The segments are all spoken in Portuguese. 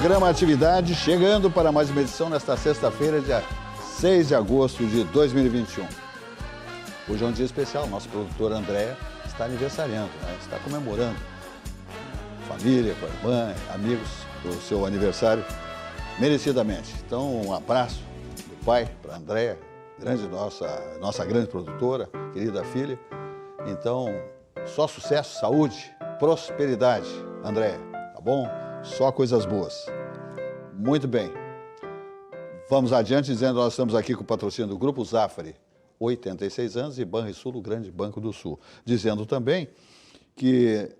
Programa Atividade, chegando para mais uma edição nesta sexta-feira, dia 6 de agosto de 2021. Hoje é um dia especial, nosso produtor André está aniversariando, né? Está comemorando. Família, com a irmã, amigos, o seu aniversário, merecidamente. Então, um abraço do pai para a Andréia, nossa grande produtora, querida filha. Então, só sucesso, saúde, prosperidade, Andréia, tá bom? Só coisas boas. Muito bem. Vamos adiante dizendo que nós estamos aqui com o patrocínio do Grupo Zafari, 86 anos, e Banrisul, o grande Banco do Sul. Dizendo também que,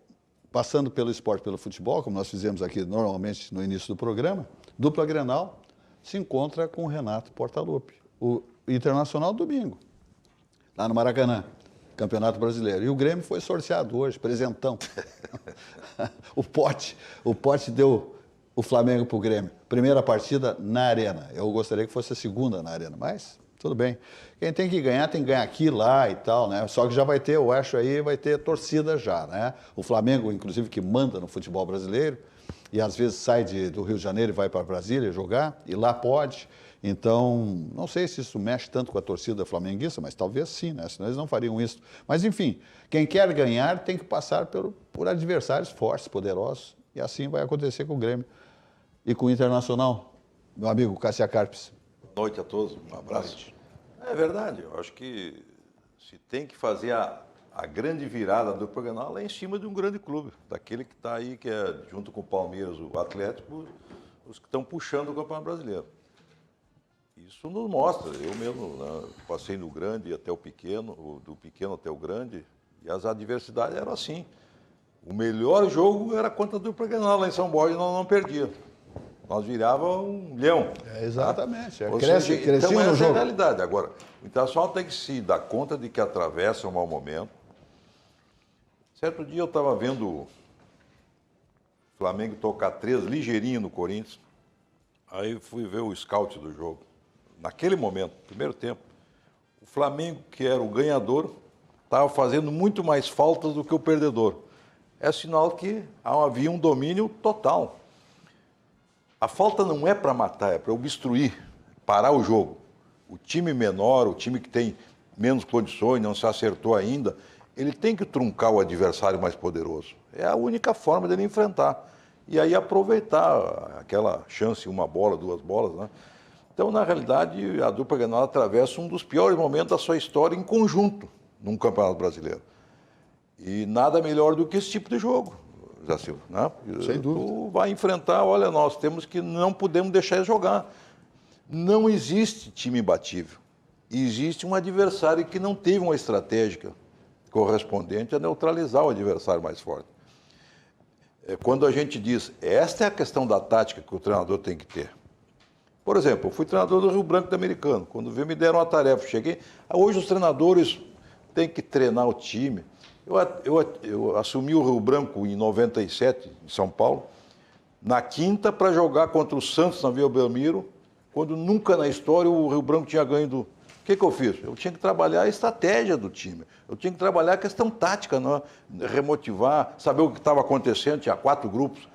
passando pelo esporte, pelo futebol, como nós fizemos aqui normalmente no início do programa, dupla Grenal se encontra com o Renato Portaluppi, o Internacional domingo, lá no Maracanã, Campeonato Brasileiro. E o Grêmio foi sorteado hoje, presentão. O pote deu o Flamengo para o Grêmio. Primeira partida na Arena. Eu gostaria que fosse a segunda na Arena, mas tudo bem. Quem tem que ganhar aqui, lá e tal, né? Só que já vai ter, eu acho aí, vai ter torcida já, né? O Flamengo, inclusive, que manda no futebol brasileiro, e às vezes sai do Rio de Janeiro e vai para Brasília jogar, e lá pode. Então, não sei se isso mexe tanto com a torcida flamenguista, mas talvez sim, né? Senão eles não fariam isso. Mas, enfim, quem quer ganhar tem que passar por adversários fortes, poderosos, e assim vai acontecer com o Grêmio e com o Internacional. Meu amigo Cássio Carpes. Boa noite a todos, um abraço. É verdade, eu acho que se tem que fazer a grande virada do Grenal é em cima de um grande clube, daquele que está aí, que é junto com o Palmeiras, o Atlético, os que estão puxando o Campeonato Brasileiro. Isso nos mostra, eu mesmo, né, passei no grande até o pequeno, do pequeno até o grande, e as adversidades eram assim. O melhor jogo era contra o Dupla Grenal, lá em São Borja, nós não perdíamos. Nós virava um leão. Exatamente, tá? crescia então, no essa jogo. É a realidade. Agora, o Internacional tem que se dar conta de que atravessa um mau momento. Certo dia eu estava vendo o Flamengo tocar 3 ligeirinho no Corinthians, aí fui ver o scout do jogo. Naquele momento, primeiro tempo, o Flamengo, que era o ganhador, estava fazendo muito mais faltas do que o perdedor. É sinal que havia um domínio total. A falta não é para matar, é para obstruir, parar o jogo. O time menor, o time que tem menos condições, não se acertou ainda, ele tem que truncar o adversário mais poderoso. É a única forma dele enfrentar. E aí aproveitar aquela chance, uma bola, 2 bolas, né? Então, na realidade, a dupla Grenal atravessa um dos piores momentos da sua história em conjunto num Campeonato Brasileiro. E nada melhor do que esse tipo de jogo, Zé Silva, né? Sem dúvida. Tu vai enfrentar, olha, nós temos que, não podemos deixar ele jogar. Não existe time imbatível. Existe um adversário que não teve uma estratégia correspondente a neutralizar o adversário mais forte. Quando a gente diz, esta é a questão da tática que o treinador tem que ter. Por exemplo, eu fui treinador do Rio Branco do Americano. Quando me deram uma tarefa, cheguei. Hoje os treinadores têm que treinar o time. Eu assumi o Rio Branco em 97, em São Paulo, na quinta, para jogar contra o Santos na Vila Belmiro, quando nunca na história o Rio Branco tinha ganho do... O que eu fiz? Eu tinha que trabalhar a estratégia do time. Eu tinha que trabalhar a questão tática, né? Remotivar, saber o que estava acontecendo. Tinha 4 grupos,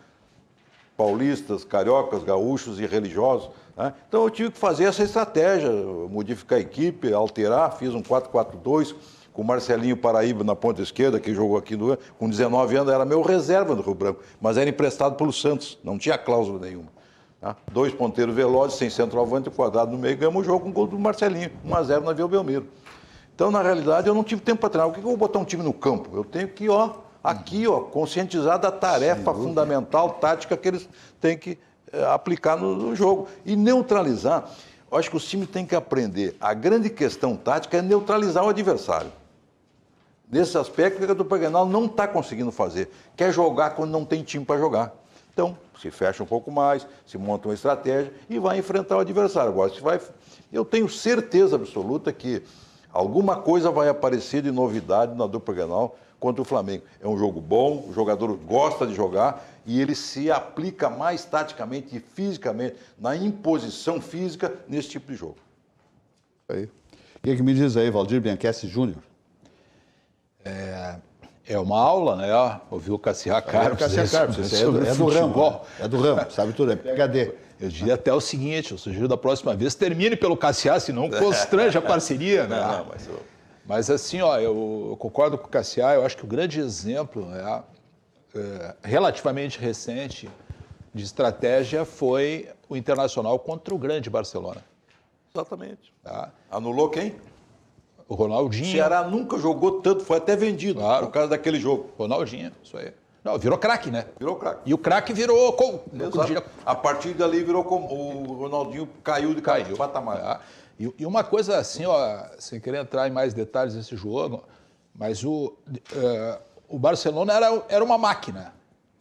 paulistas, cariocas, gaúchos e religiosos, né? Então eu tive que fazer essa estratégia, modificar a equipe, alterar, fiz um 4-4-2, com o Marcelinho Paraíba na ponta esquerda, que jogou aqui com 19 anos, era meu reserva do Rio Branco, mas era emprestado pelo Santos, não tinha cláusula nenhuma. Tá? 2 ponteiros velozes, sem centroavante, quadrado no meio, ganhamos o jogo com o gol do Marcelinho, 1-0 na Vila Belmiro. Então, na realidade, eu não tive tempo para treinar. O que eu vou botar um time no campo? Eu tenho que, aqui, conscientizar da tarefa fundamental, tática que eles têm que aplicar no jogo. E neutralizar. Eu acho que os times têm que aprender. A grande questão tática é neutralizar o adversário. Nesse aspecto, o Dupla Grenal não está conseguindo fazer. Quer jogar quando não tem time para jogar. Então, se fecha um pouco mais, se monta uma estratégia e vai enfrentar o adversário. Agora, eu tenho certeza absoluta que alguma coisa vai aparecer de novidade na Dupla Grenal contra o Flamengo. É um jogo bom, o jogador gosta de jogar e ele se aplica mais taticamente e fisicamente na imposição física nesse tipo de jogo. Aí. O que me diz aí, Valdir Bianchessi Júnior? É uma aula, né? Ouviu o Cassiá Carpes. Cassiá Carpes, Isso é do ramo. É do ramo, sabe tudo, é PhD. Eu diria até o seguinte, eu sugiro da próxima vez, termine pelo Cassiá, senão constrange a parceria, né? Não, Mas assim, ó, eu concordo com o Cassiá, eu acho que o grande exemplo relativamente recente de estratégia foi o Internacional contra o grande Barcelona. Exatamente. Tá? Anulou quem? O Ronaldinho. O Ceará nunca jogou tanto, foi até vendido por causa daquele jogo. Ronaldinho, isso aí. Não, virou craque, né? Virou craque. E o craque virou... A partir dali virou como o Ronaldinho caiu de patamar. Tá? E uma coisa assim, ó, sem querer entrar em mais detalhes desse jogo, mas o Barcelona era uma máquina.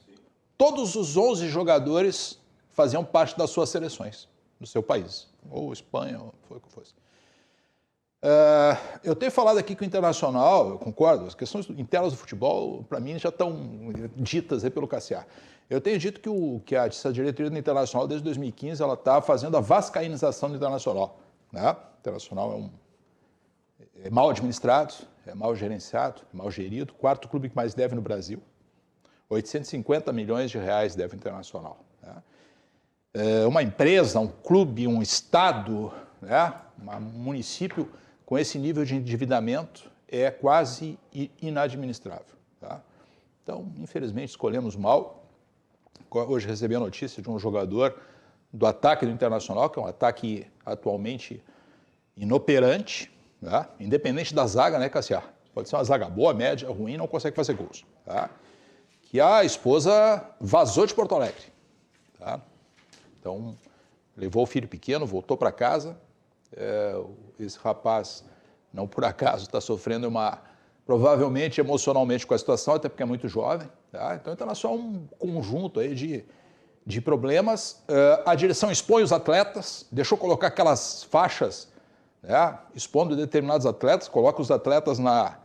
Sim. Todos os 11 jogadores faziam parte das suas seleções, do seu país. Ou Espanha, ou foi o que fosse. Eu tenho falado aqui que o Internacional, eu concordo, as questões internas do futebol, para mim, já estão ditas aí pelo Cassiá. Eu tenho dito que essa diretoria do Internacional, desde 2015, ela está fazendo a vascaínização do Internacional. Né? O Internacional é mal administrado, é mal gerenciado, é mal gerido, quarto clube que mais deve no Brasil. 850 milhões de reais deve o Internacional. Né? Uma empresa, um clube, um estado, né? Um município com esse nível de endividamento é quase inadministrável. Tá? Então, infelizmente, escolhemos mal. Hoje recebi a notícia de um jogador do ataque do Internacional, que é um ataque atualmente inoperante, tá? Independente da zaga, né, Cassiá? Pode ser uma zaga boa, média, ruim, não consegue fazer gols. Tá? Que a esposa vazou de Porto Alegre. Tá? Então, levou o filho pequeno, voltou para casa. Esse rapaz, não por acaso, está sofrendo provavelmente emocionalmente com a situação, até porque é muito jovem. Tá? Então, está só um conjunto aí de problemas. A direção expõe os atletas, deixou colocar aquelas faixas, né, expondo determinados atletas, coloca os atletas na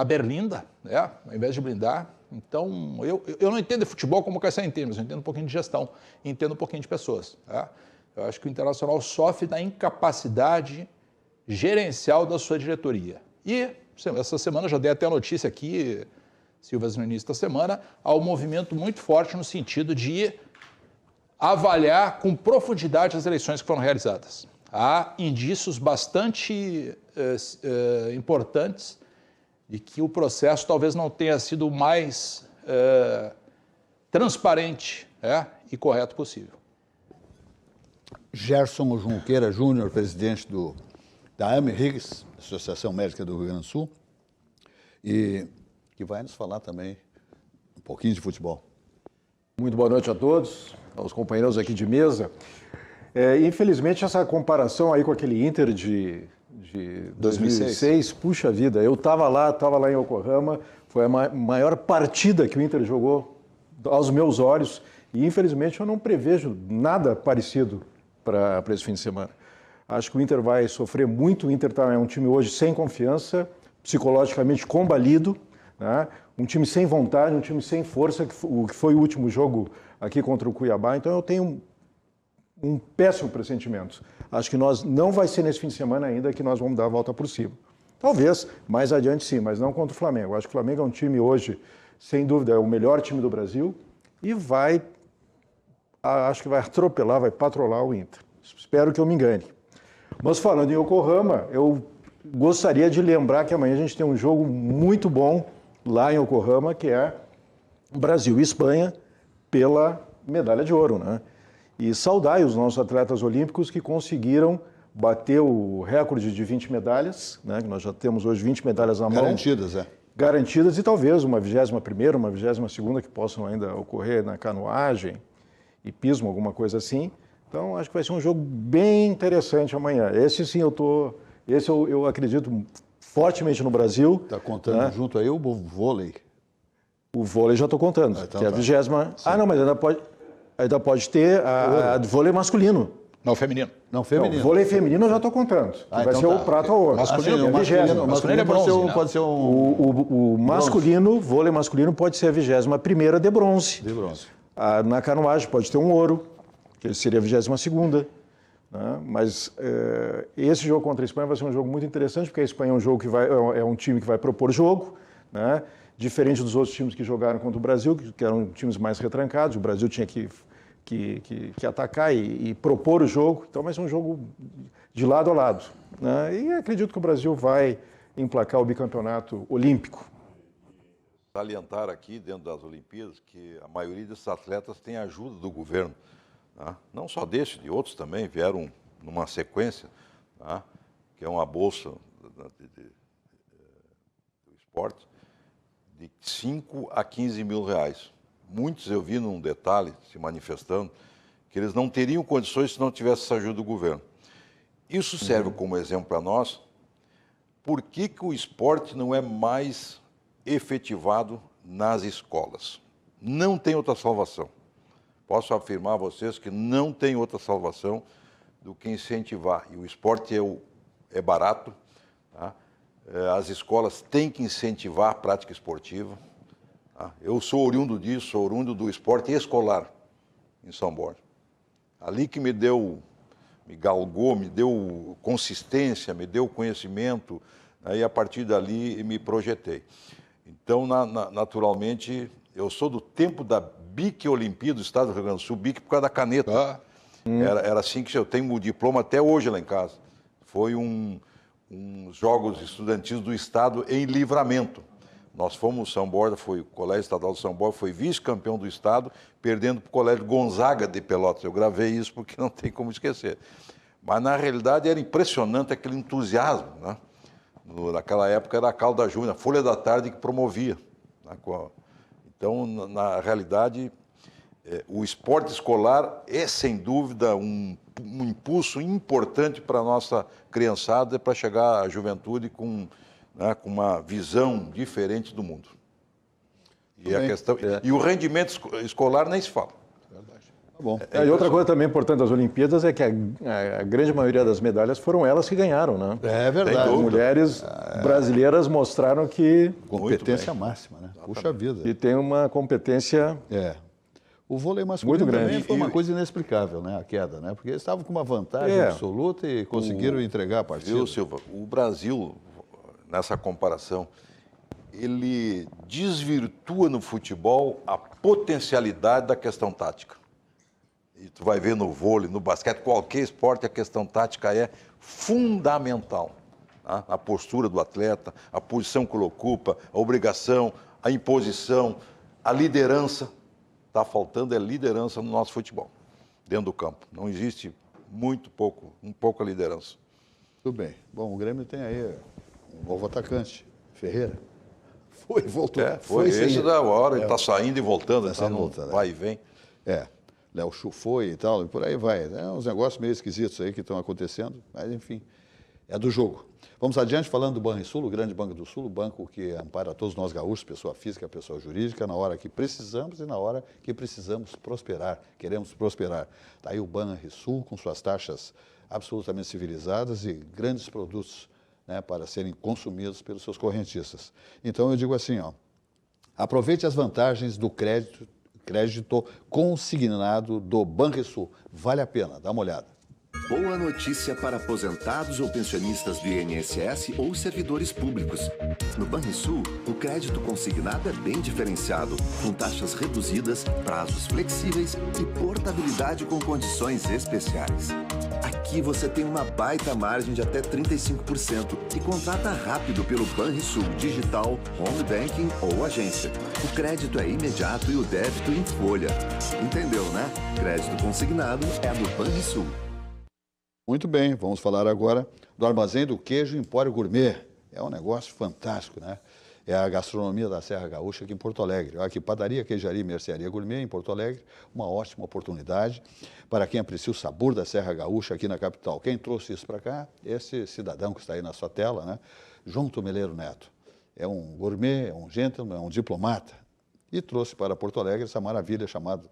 berlinda, né, ao invés de blindar. Então, eu não entendo de futebol como o Cassiá entende, mas eu entendo um pouquinho de gestão, entendo um pouquinho de pessoas. Tá? Eu acho que o Internacional sofre da incapacidade gerencial da sua diretoria. E essa semana, eu já dei até a notícia aqui, Silvas, no início da semana, há um movimento muito forte no sentido de avaliar com profundidade as eleições que foram realizadas. Há indícios bastante importantes de que o processo talvez não tenha sido o mais transparente e correto possível. Gerson Junqueira Júnior, presidente da AMRIGS, Associação Médica do Rio Grande do Sul, e que vai nos falar também um pouquinho de futebol. Muito boa noite a todos, aos companheiros aqui de mesa. Infelizmente, essa comparação aí com aquele Inter de 2006, puxa vida, eu estava lá em Yokohama, foi a maior partida que o Inter jogou aos meus olhos, e infelizmente eu não prevejo nada parecido para esse fim de semana. Acho que o Inter vai sofrer muito. O Inter é um time hoje sem confiança, psicologicamente combalido, né? Um time sem vontade, um time sem força, que foi o último jogo aqui contra o Cuiabá. Então eu tenho um péssimo pressentimento. Acho que não vai ser nesse fim de semana ainda que nós vamos dar a volta por cima. Talvez mais adiante sim, mas não contra o Flamengo. Acho que o Flamengo é um time hoje, sem dúvida, é o melhor time do Brasil e acho que vai atropelar, vai patrolar o Inter. Espero que eu me engane. Mas falando em Yokohama, eu gostaria de lembrar que amanhã a gente tem um jogo muito bom lá em Yokohama, que é Brasil e Espanha pela medalha de ouro, né? E saudar os nossos atletas olímpicos que conseguiram bater o recorde de 20 medalhas, né? Nós já temos hoje 20 medalhas na mão. Garantidas, Garantidas, e talvez uma 21ª, uma 22ª que possam ainda ocorrer na canoagem, hipismo, alguma coisa assim. Então, acho que vai ser um jogo bem interessante amanhã. Esse sim eu acredito fortemente no Brasil. Está contando, né? Junto aí o vôlei. O vôlei já estou contando, então, que é a 20ª. Ah, não, mas ainda pode ter a vôlei masculino. Não, feminino. Não, feminino. Não, vôlei feminino eu já estou contando. Vai então ser o prata ou ouro. Masculino, masculino é bronze, pode ser o masculino, vôlei masculino pode ser a 21ª de bronze. De bronze. Na canoagem pode ter um ouro, que seria a 22ª. Né? Mas esse jogo contra a Espanha vai ser um jogo muito interessante, porque a Espanha é um jogo é um time que vai propor jogo, né? Diferente dos outros times que jogaram contra o Brasil, que eram times mais retrancados, o Brasil tinha que atacar e propor o jogo, então vai ser um jogo de lado a lado, né? E acredito que o Brasil vai emplacar o bicampeonato olímpico. Salientar aqui, dentro das Olimpíadas, que a maioria desses atletas tem ajuda do governo, tá? Não só deste, de outros também, vieram numa sequência, tá? Que é uma bolsa do esporte, de 5 a 15 mil reais. Muitos eu vi num detalhe, se manifestando, que eles não teriam condições se não tivesse essa ajuda do governo. Isso serve como exemplo para nós. Por que o esporte não é mais efetivado nas escolas? Não tem outra salvação. Posso afirmar a vocês que não tem outra salvação do que incentivar. E o esporte é barato, tá? As escolas têm que incentivar a prática esportiva. Tá? Eu sou oriundo disso, sou oriundo do esporte escolar em São Borja. Ali que me galgou, me deu consistência, me deu conhecimento, aí a partir dali me projetei. Então, naturalmente, eu sou do tempo da BIC Olimpíada do Estado do Rio Grande do Sul, BIC por causa da caneta. Era assim que eu tenho o diploma até hoje lá em casa. Foi uns Jogos Estudantis do Estado em Livramento. Nós fomos, São Borja, o Colégio Estadual de São Borja foi vice-campeão do Estado, perdendo para o Colégio Gonzaga de Pelotas. Eu gravei isso porque não tem como esquecer. Mas, na realidade, era impressionante aquele entusiasmo, né? Naquela época era a Calda Júnior, a Folha da Tarde que promovia. Então, na realidade, o esporte escolar é, sem dúvida, um impulso importante para a nossa criançada, para chegar à juventude com uma visão diferente do mundo. E o rendimento escolar nem se fala. Tá bom. E outra coisa também importante das Olimpíadas é que a grande maioria das medalhas foram elas que ganharam, né? É verdade. As mulheres brasileiras mostraram que... Competência máxima, né? Puxa vida. E tem uma competência... O vôlei masculino muito grande. também foi uma coisa inexplicável, né? A queda, né? Porque eles estavam com uma vantagem absoluta e conseguiram entregar a partida. Viu, Silva? O Brasil, nessa comparação, ele desvirtua no futebol a potencialidade da questão tática. E tu vai ver no vôlei, no basquete, qualquer esporte, a questão tática é fundamental. Tá? A postura do atleta, a posição que ele ocupa, a obrigação, a imposição, a liderança. Está faltando liderança no nosso futebol, dentro do campo. Não existe pouca liderança. Tudo bem. Bom, o Grêmio tem aí um novo atacante, Ferreira. Foi, voltou. Foi esse da hora, ele está saindo e voltando, voltando, vai e vem. Léo Chu foi e tal, e por aí vai. É uns negócios meio esquisitos aí que estão acontecendo, mas enfim, é do jogo. Vamos adiante falando do Banrisul, o grande Banco do Sul, o banco que ampara todos nós gaúchos, pessoa física, pessoa jurídica, na hora que precisamos e na hora que precisamos prosperar, queremos prosperar. Está aí o Banrisul com suas taxas absolutamente civilizadas e grandes produtos, né, para serem consumidos pelos seus correntistas. Então eu digo assim, aproveite as vantagens do crédito consignado do Banrisul. Vale a pena, dá uma olhada. Boa notícia para aposentados ou pensionistas do INSS ou servidores públicos. No Banrisul, o crédito consignado é bem diferenciado, com taxas reduzidas, prazos flexíveis e portabilidade com condições especiais. Aqui você tem uma baita margem de até 35% e contrata rápido pelo Banrisul Digital, Home Banking ou agência. O crédito é imediato e o débito em folha. Entendeu, né? Crédito consignado é do Banrisul. Muito bem, vamos falar agora do Armazém do Queijo Empório Gourmet. É um negócio fantástico, né? É a gastronomia da Serra Gaúcha aqui em Porto Alegre. Aqui, padaria, queijaria e mercearia gourmet em Porto Alegre. Uma ótima oportunidade para quem aprecia o sabor da Serra Gaúcha aqui na capital. Quem trouxe isso para cá? Esse cidadão que está aí na sua tela, né? João Tomeleiro Neto. É um gourmet, é um gentleman, é um diplomata. E trouxe para Porto Alegre essa maravilha chamada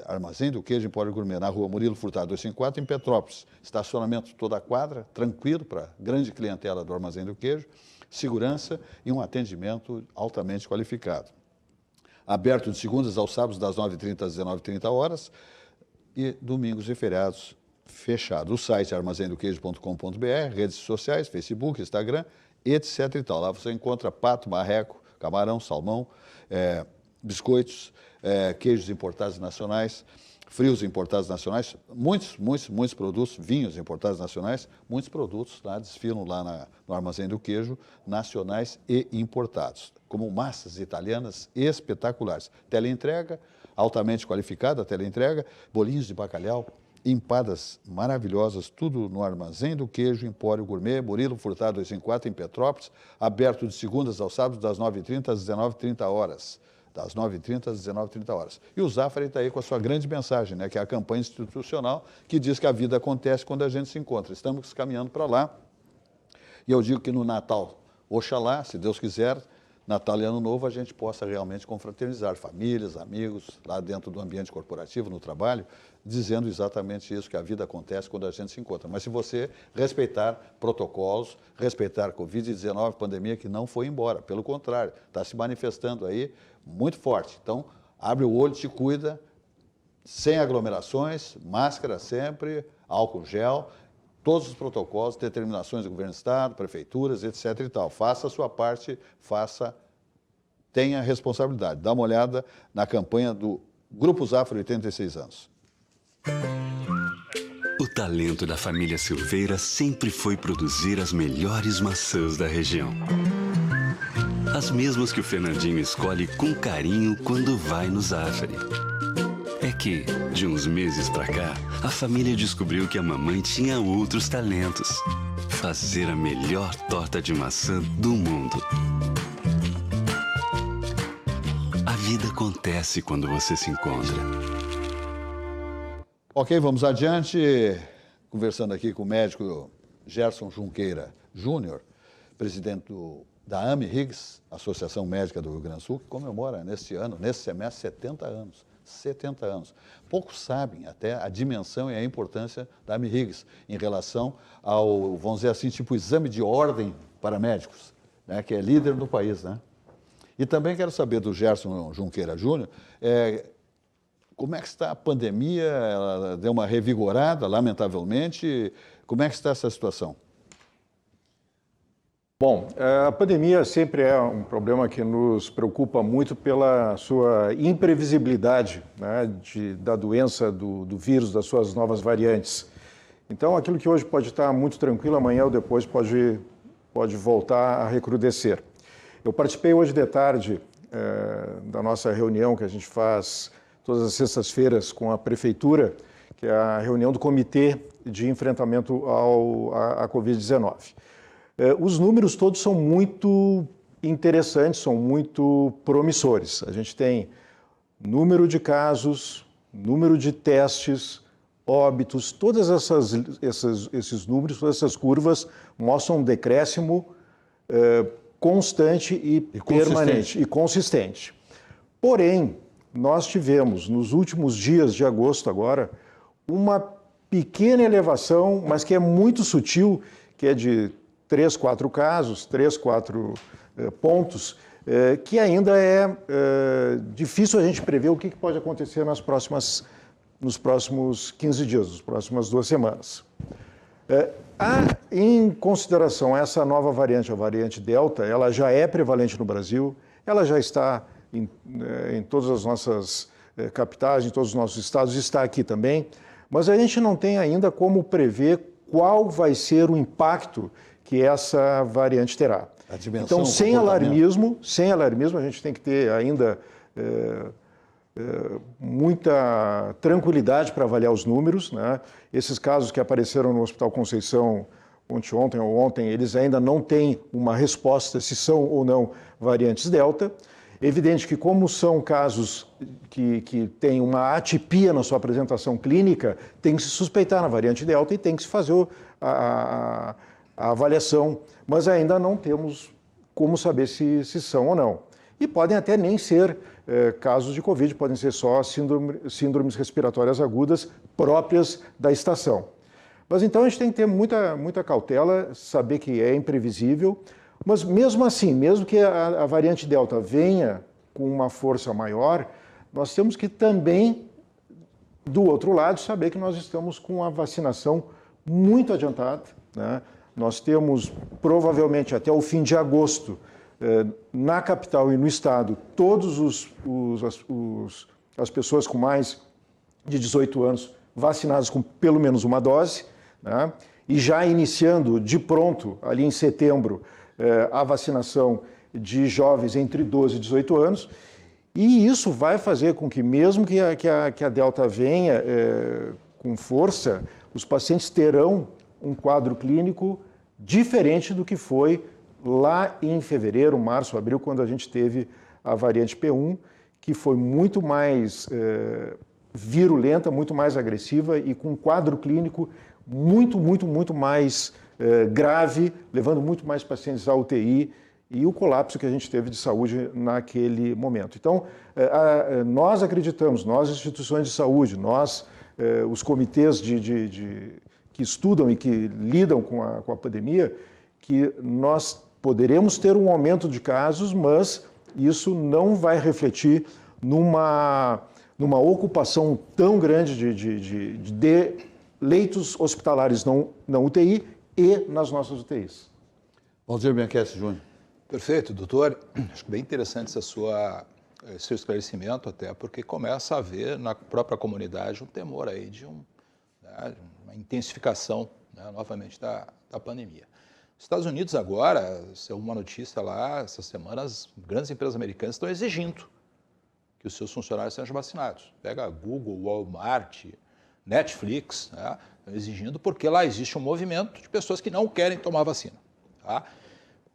Armazém do Queijo Empório Gourmet, na rua Murilo Furtado 254, em Petrópolis. Estacionamento toda a quadra, tranquilo para a grande clientela do Armazém do Queijo, segurança e um atendimento altamente qualificado. Aberto de segundas aos sábados, das 9h30 às 19h30, e domingos e feriados fechado. O site é armazendoqueijo.com.br, redes sociais, Facebook, Instagram, etc. e tal. Lá você encontra pato, marreco, camarão, salmão, biscoitos, queijos importados nacionais, frios importados nacionais, muitos produtos, vinhos importados nacionais, muitos produtos lá desfilam lá no Armazém do Queijo, nacionais e importados, como massas italianas espetaculares. Teleentrega, altamente qualificada, teleentrega, bolinhos de bacalhau, empadas maravilhosas, tudo no Armazém do Queijo, Empório Gourmet, Murilo Furtado 254, em Petrópolis, aberto de segundas ao sábado, das 9h30 às 19h30. Das 9h30 às 19h30. E o Zafari está aí com a sua grande mensagem, né, que é a campanha institucional, que diz que a vida acontece quando a gente se encontra. Estamos caminhando para lá. E eu digo que no Natal, oxalá, se Deus quiser, Natal e Ano Novo, a gente possa realmente confraternizar famílias, amigos, lá dentro do ambiente corporativo, no trabalho, dizendo exatamente isso, que a vida acontece quando a gente se encontra. Mas se você respeitar protocolos, respeitar a Covid-19, pandemia que não foi embora, pelo contrário, está se manifestando aí muito forte. Então, abre o olho, te cuida, sem aglomerações, máscara sempre, álcool gel, todos os protocolos, determinações do governo do estado, prefeituras, etc. e tal. Faça a sua parte, tenha responsabilidade. Dá uma olhada na campanha do Grupo Zafari, 86 anos. O talento da família Silveira sempre foi produzir as melhores maçãs da região. As mesmas que o Fernandinho escolhe com carinho quando vai no Zafari. É que, de uns meses pra cá, a família descobriu que a mamãe tinha outros talentos. Fazer a melhor torta de maçã do mundo. A vida acontece quando você se encontra. Ok, vamos adiante. Conversando aqui com o médico Gerson Junqueira Júnior, presidente da AME Higgs, Associação Médica do Rio Grande do Sul, que comemora nesse semestre, 70 anos. 70 anos. Poucos sabem até a dimensão e a importância da AME Higgs em relação ao, vamos dizer assim, tipo exame de ordem para médicos, né, que é líder do país, né? E também quero saber do Gerson Junqueira Júnior, como é que está a pandemia? Ela deu uma revigorada, lamentavelmente. Como é que está essa situação? Bom, a pandemia sempre é um problema que nos preocupa muito pela sua imprevisibilidade, né, da doença, do vírus, das suas novas variantes. Então, aquilo que hoje pode estar muito tranquilo, amanhã ou depois pode voltar a recrudescer. Eu participei hoje de tarde da nossa reunião que a gente faz todas as sextas-feiras com a Prefeitura, que é a reunião do Comitê de Enfrentamento à Covid-19. Os números todos são muito interessantes, são muito promissores. A gente tem número de casos, número de testes, óbitos, todos esses números, todas essas curvas mostram um decréscimo constante e permanente e consistente. Porém, nós tivemos nos últimos dias de agosto agora uma pequena elevação, mas que é muito sutil, que é de 3, 4 casos, 3, 4 pontos, que ainda é difícil a gente prever o que pode acontecer nos próximos 15 dias, nas próximas 2 semanas. Em consideração a essa nova variante, a variante Delta, ela já é prevalente no Brasil, ela já está em todas as nossas capitais, em todos os nossos estados, está aqui também, mas a gente não tem ainda como prever qual vai ser o impacto que essa variante terá. Então, sem alarmismo, a gente tem que ter ainda muita tranquilidade para avaliar os números, né? Esses casos que apareceram no Hospital Conceição ontem, eles ainda não têm uma resposta se são ou não variantes Delta. Evidente que, como são casos que têm uma atipia na sua apresentação clínica, tem que se suspeitar na variante Delta e tem que se fazer a avaliação, mas ainda não temos como saber se são ou não. E podem até nem ser casos de Covid, podem ser só síndromes respiratórias agudas próprias da estação. Mas então a gente tem que ter muita cautela, saber que é imprevisível, mas mesmo assim, mesmo que a variante Delta venha com uma força maior, nós temos que também, do outro lado, saber que nós estamos com a vacinação muito adiantada, né? Nós temos, provavelmente, até o fim de agosto, na capital e no estado, todas as pessoas com mais de 18 anos vacinadas com pelo menos uma dose, né? E já iniciando de pronto, ali em setembro, a vacinação de jovens entre 12 e 18 anos. E isso vai fazer com que, mesmo que a Delta venha com força, os pacientes terão um quadro clínico diferente do que foi lá em fevereiro, março, abril, quando a gente teve a variante P1, que foi muito mais virulenta, muito mais agressiva e com um quadro clínico muito mais grave, levando muito mais pacientes à UTI e o colapso que a gente teve de saúde naquele momento. Então, nós acreditamos, nós, instituições de saúde, nós, os comitês que estudam e que lidam com a pandemia, que nós poderemos ter um aumento de casos, mas isso não vai refletir numa ocupação tão grande de leitos hospitalares na UTI e nas nossas UTIs. Valdir Bianchessi Júnior. Perfeito, doutor. Acho bem interessante seu esclarecimento, até porque começa a haver na própria comunidade um temor aí de uma intensificação, né, novamente da pandemia. Nos Estados Unidos agora, saiu uma notícia lá, essa semana, as grandes empresas americanas estão exigindo que os seus funcionários sejam vacinados. Pega Google, Walmart, Netflix, né, estão exigindo porque lá existe um movimento de pessoas que não querem tomar vacina. Tá?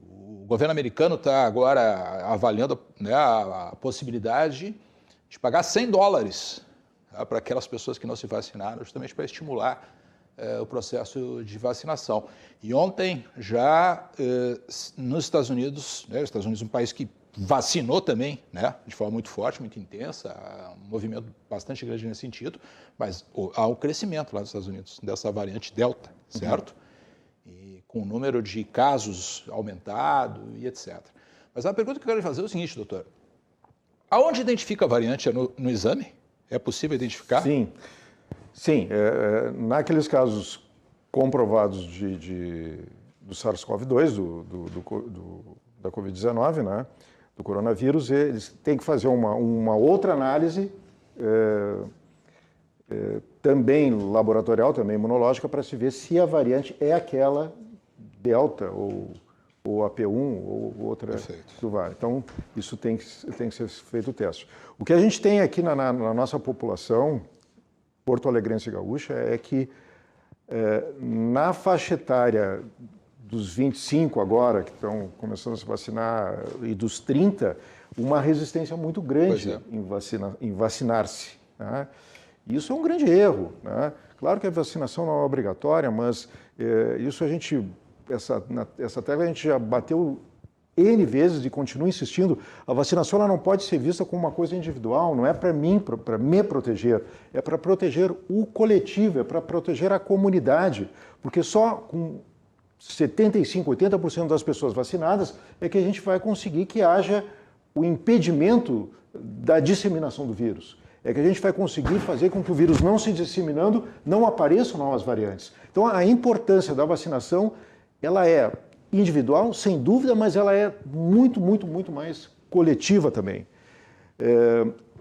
O governo americano está agora avaliando, né, a possibilidade de pagar $100 tá, para aquelas pessoas que não se vacinaram, justamente para estimular o processo de vacinação. E ontem, já nos Estados Unidos, né, os Estados Unidos é um país que vacinou também, né, de forma muito forte, muito intensa, um movimento bastante grande nesse sentido, mas há um crescimento lá nos Estados Unidos dessa variante Delta, certo? Com o número de casos aumentado e etc. Mas a pergunta que eu quero fazer é o seguinte, doutor. Aonde identifica a variante? É no exame? É possível identificar? Sim. Naqueles casos comprovados do SARS-CoV-2, da Covid-19, né, do coronavírus, eles têm que fazer uma outra análise, também laboratorial, também imunológica, para se ver se a variante é aquela Delta ou a P1 ou outra. Perfeito. Que vai. Então, isso tem que ser feito o teste. O que a gente tem aqui na nossa população porto-alegrense e gaúcha é que na faixa etária dos 25 agora, que estão começando a se vacinar, e dos 30, uma resistência muito grande em vacinar-se. Né? Isso é um grande erro. Né? Claro que a vacinação não é obrigatória, mas isso essa tecla a gente já bateu N vezes e continua insistindo. A vacinação ela não pode ser vista como uma coisa individual, não é para mim, para me proteger, é para proteger o coletivo, é para proteger a comunidade, porque só com 75%, 80% das pessoas vacinadas é que a gente vai conseguir que haja o impedimento da disseminação do vírus. É que a gente vai conseguir fazer com que o vírus não se disseminando, não apareçam novas variantes. Então, a importância da vacinação, ela é individual, sem dúvida, mas ela é muito mais coletiva também.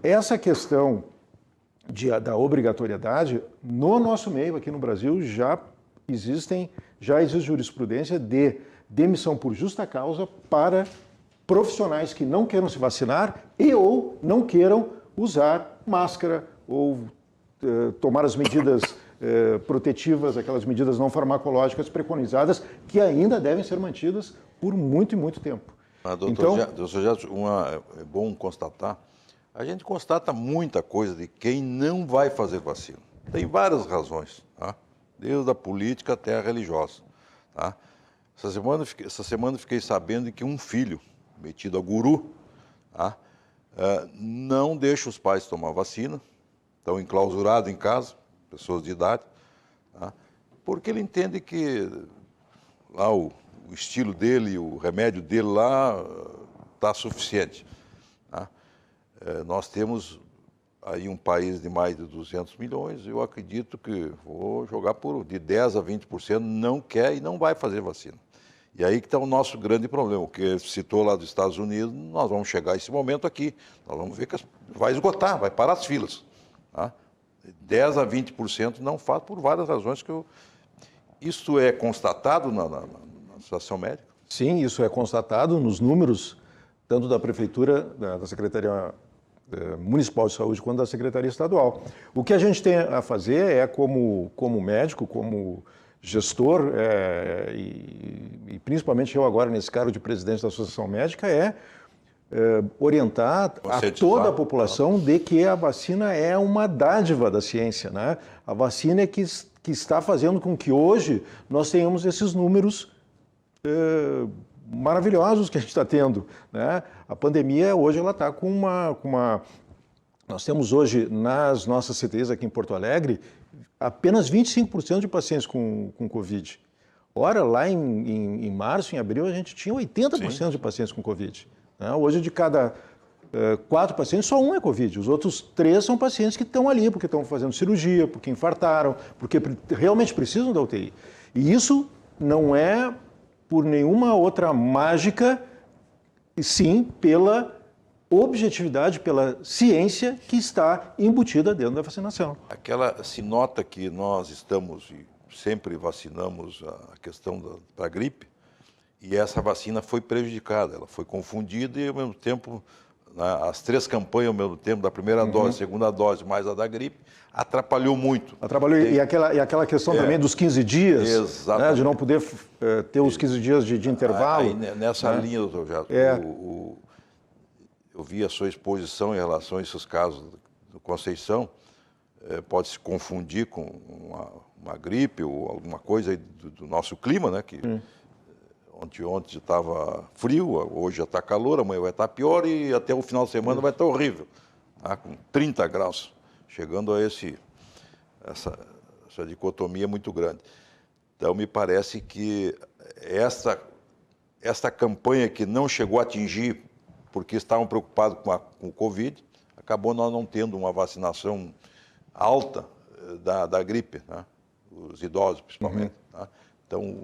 Essa questão da obrigatoriedade, no nosso meio, aqui no Brasil, já existe jurisprudência de demissão por justa causa para profissionais que não queiram se vacinar ou não queiram usar máscara ou tomar as medidas protetivas, aquelas medidas não farmacológicas preconizadas, que ainda devem ser mantidas por muito e muito tempo. Doutor, é bom constatar, a gente constata muita coisa de quem não vai fazer vacina. Tem várias razões, tá? Desde a política até a religiosa. Tá? Essa semana fiquei sabendo que um filho, metido a guru, tá? Não deixa os pais tomar vacina, estão enclausurados em casa, pessoas de idade, tá? Porque ele entende que lá o estilo dele, o remédio dele lá está suficiente. Tá? Nós temos aí um país de mais de 200 milhões, eu acredito que vou jogar de 10% a 20% não quer e não vai fazer vacina. E aí que está o nosso grande problema, o que citou lá dos Estados Unidos, nós vamos chegar a esse momento aqui, nós vamos ver que vai esgotar, vai parar as filas. Tá? 10% a 20% não faz por várias razões que Isso é constatado na situação médica? Sim, isso é constatado nos números, tanto da Prefeitura, da Secretaria Municipal de Saúde, quanto da Secretaria Estadual. O que a gente tem a fazer é, como médico, como gestor, e principalmente eu agora nesse cargo de presidente da Associação Médica, orientar a toda a população de que a vacina é uma dádiva da ciência, né? A vacina é que está fazendo com que hoje nós tenhamos esses números maravilhosos que a gente está tendo, né? A pandemia hoje ela está com uma... Nós temos hoje nas nossas CTIs aqui em Porto Alegre apenas 25% de pacientes com Covid. Ora, lá em março, em abril, a gente tinha 80% de pacientes com Covid. Né? Hoje, de cada 4 pacientes, só um é Covid. Os outros 3 são pacientes que estão ali porque estão fazendo cirurgia, porque infartaram, porque realmente precisam da UTI. E isso não é por nenhuma outra mágica, e sim pela objetividade, pela ciência que está embutida dentro da vacinação. Se nota que nós estamos e sempre vacinamos a questão da gripe, e essa vacina foi prejudicada, ela foi confundida e, ao mesmo tempo, as 3 campanhas, ao mesmo tempo, da primeira dose, segunda dose, mais a da gripe, atrapalhou muito. Atrapalhou, e aquela questão também dos 15 dias, né, de não poder ter os 15 dias de intervalo. Aí, nessa linha, doutor Jato, eu vi a sua exposição em relação a esses casos do Conceição, pode se confundir com uma gripe ou alguma coisa aí do nosso clima, né, que ontem estava frio, hoje já está calor, amanhã vai estar pior e até o final de semana vai estar horrível, tá, com 30 graus, chegando a essa dicotomia muito grande. Então, me parece que esta campanha que não chegou a atingir porque estavam preocupados com o Covid, acabou nós não tendo uma vacinação alta da gripe, né? Os idosos principalmente. Tá? Então...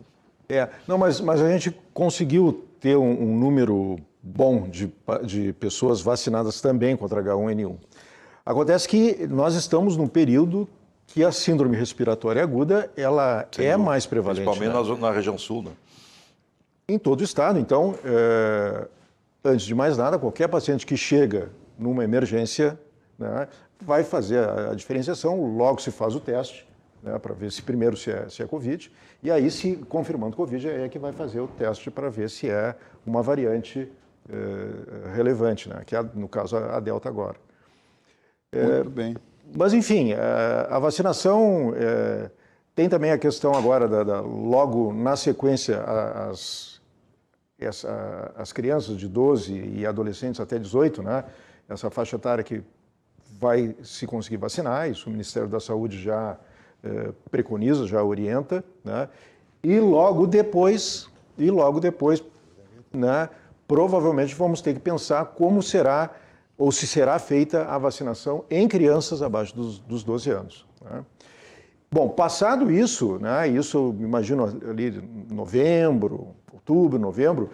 Não, mas a gente conseguiu ter um número bom de pessoas vacinadas também contra H1N1. Acontece que nós estamos num período que a síndrome respiratória aguda ela é mais prevalente. Principalmente, né, na região sul, né? Em todo o estado. Então, antes de mais nada, qualquer paciente que chega numa emergência, né, vai fazer a diferenciação, logo se faz o teste, né, para ver se primeiro se é Covid, e aí, se confirmando Covid, é que vai fazer o teste para ver se é uma variante relevante, né, que é, no caso, a Delta agora. Muito bem. Mas, enfim, a vacinação tem também a questão agora, logo na sequência, as crianças de 12 e adolescentes até 18, né, essa faixa etária que vai se conseguir vacinar, isso o Ministério da Saúde já preconiza, já orienta, né, e logo depois, né, provavelmente vamos ter que pensar como será ou se será feita a vacinação em crianças abaixo dos 12 anos. Né. Bom, passado isso, né, isso eu imagino ali outubro, novembro,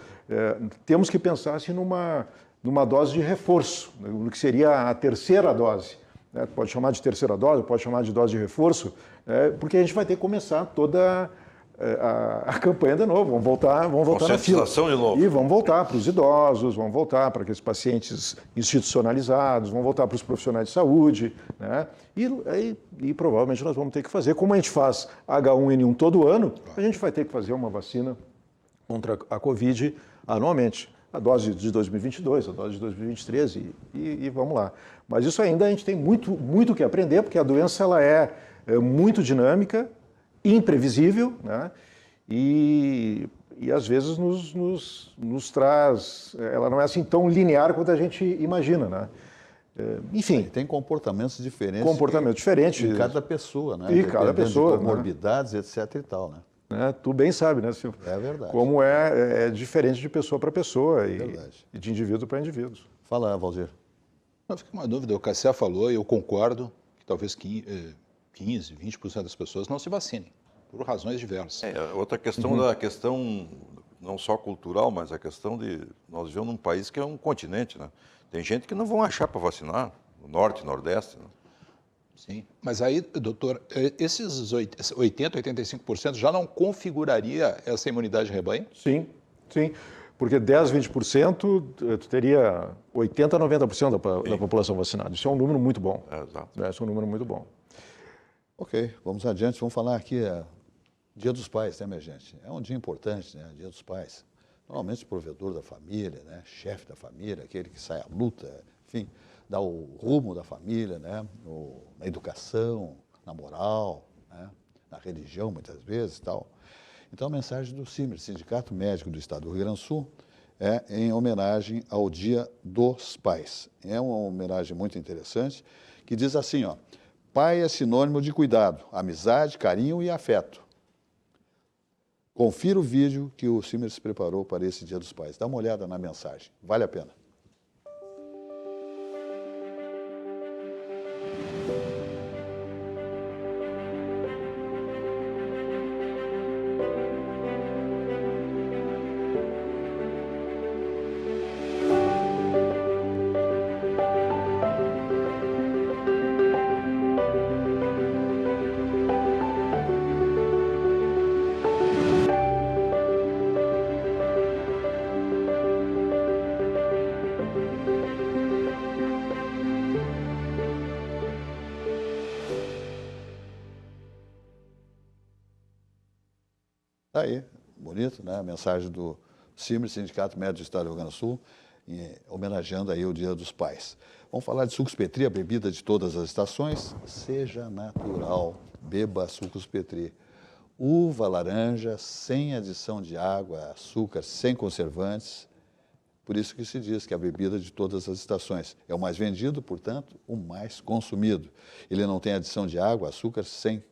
temos que pensar assim, numa dose de reforço, no que seria a terceira dose. Né, pode chamar de terceira dose, pode chamar de dose de reforço, porque a gente vai ter que começar toda a campanha de novo, vamos voltar na fila. De novo. E vamos voltar para os idosos, vamos voltar para aqueles pacientes institucionalizados, vamos voltar para os profissionais de saúde, né? E provavelmente nós vamos ter que fazer, como a gente faz H1N1 todo ano, a gente vai ter que fazer uma vacina contra a Covid anualmente. A dose de 2022, a dose de 2023 e vamos lá. Mas isso ainda a gente tem muito que aprender, porque a doença ela é muito dinâmica, imprevisível, né? E às vezes nos traz... Ela não é assim tão linear quanto a gente imagina, né? Enfim. Tem comportamentos diferentes. Em cada pessoa, né? E cada pessoa. De comorbidades, né? Etc. e tal, né? Tu bem sabe, né, Silvio? É verdade. Como é diferente de pessoa para pessoa e de indivíduo para indivíduo. Fala, Valdir. Não fica uma dúvida, o Cassiá falou e eu concordo que talvez 15, 20% das pessoas não se vacinem, por razões diversas. Outra questão da questão não só cultural, mas a questão de nós vivemos num país que é um continente, né? Tem gente que não vão achar para vacinar, no norte, nordeste, né? Sim, mas aí, doutor, esses 80%, 85% já não configuraria essa imunidade de rebanho? Sim, sim. Porque 10, 20%, tu teria 80, 90% da população vacinada. Isso é um número muito bom. Exato. Isso é um número muito bom. Ok, vamos adiante. Vamos falar aqui Dia dos Pais, né, minha gente? É um dia importante, né? Dia dos Pais. Normalmente o provedor da família, né? Chefe da família, aquele que sai à luta, enfim, dá o rumo da família, né? Na educação, na moral, né? Na religião, muitas vezes e tal. Então, a mensagem do CIMER, Sindicato Médico do Estado do Rio Grande do Sul, é em homenagem ao Dia dos Pais. É uma homenagem muito interessante, que diz assim, ó, pai é sinônimo de cuidado, amizade, carinho e afeto. Confira o vídeo que o CIMER se preparou para esse Dia dos Pais. Dá uma olhada na mensagem, vale a pena. Está aí, bonito, né? A mensagem do CIMER, Sindicato Médico do Estado do Rio Grande do Sul, homenageando aí o Dia dos Pais. Vamos falar de sucos Petri, a bebida de todas as estações. Seja natural, beba sucos Petri. Uva, laranja, sem adição de água, açúcar, sem conservantes. Por isso que se diz que é a bebida de todas as estações. É o mais vendido, portanto, o mais consumido. Ele não tem adição de água, açúcar, sem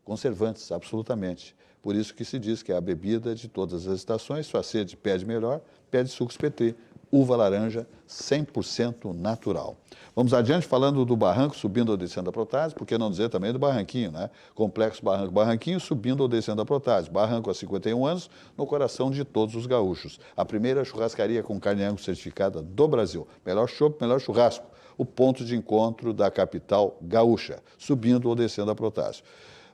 conservantes, absolutamente. Por isso que se diz que é a bebida de todas as estações. Sua sede pede melhor, pede sucos Petri. Uva laranja, 100% natural. Vamos adiante falando do Barranco, subindo ou descendo a Protásio, por que não dizer também do Barranquinho, né? Complexo Barranquinho, subindo ou descendo a Protásio. Barranco há 51 anos, no coração de todos os gaúchos. A primeira churrascaria com carne Angus certificada do Brasil. Melhor chopp, melhor churrasco. O ponto de encontro da capital gaúcha, subindo ou descendo a Protásio.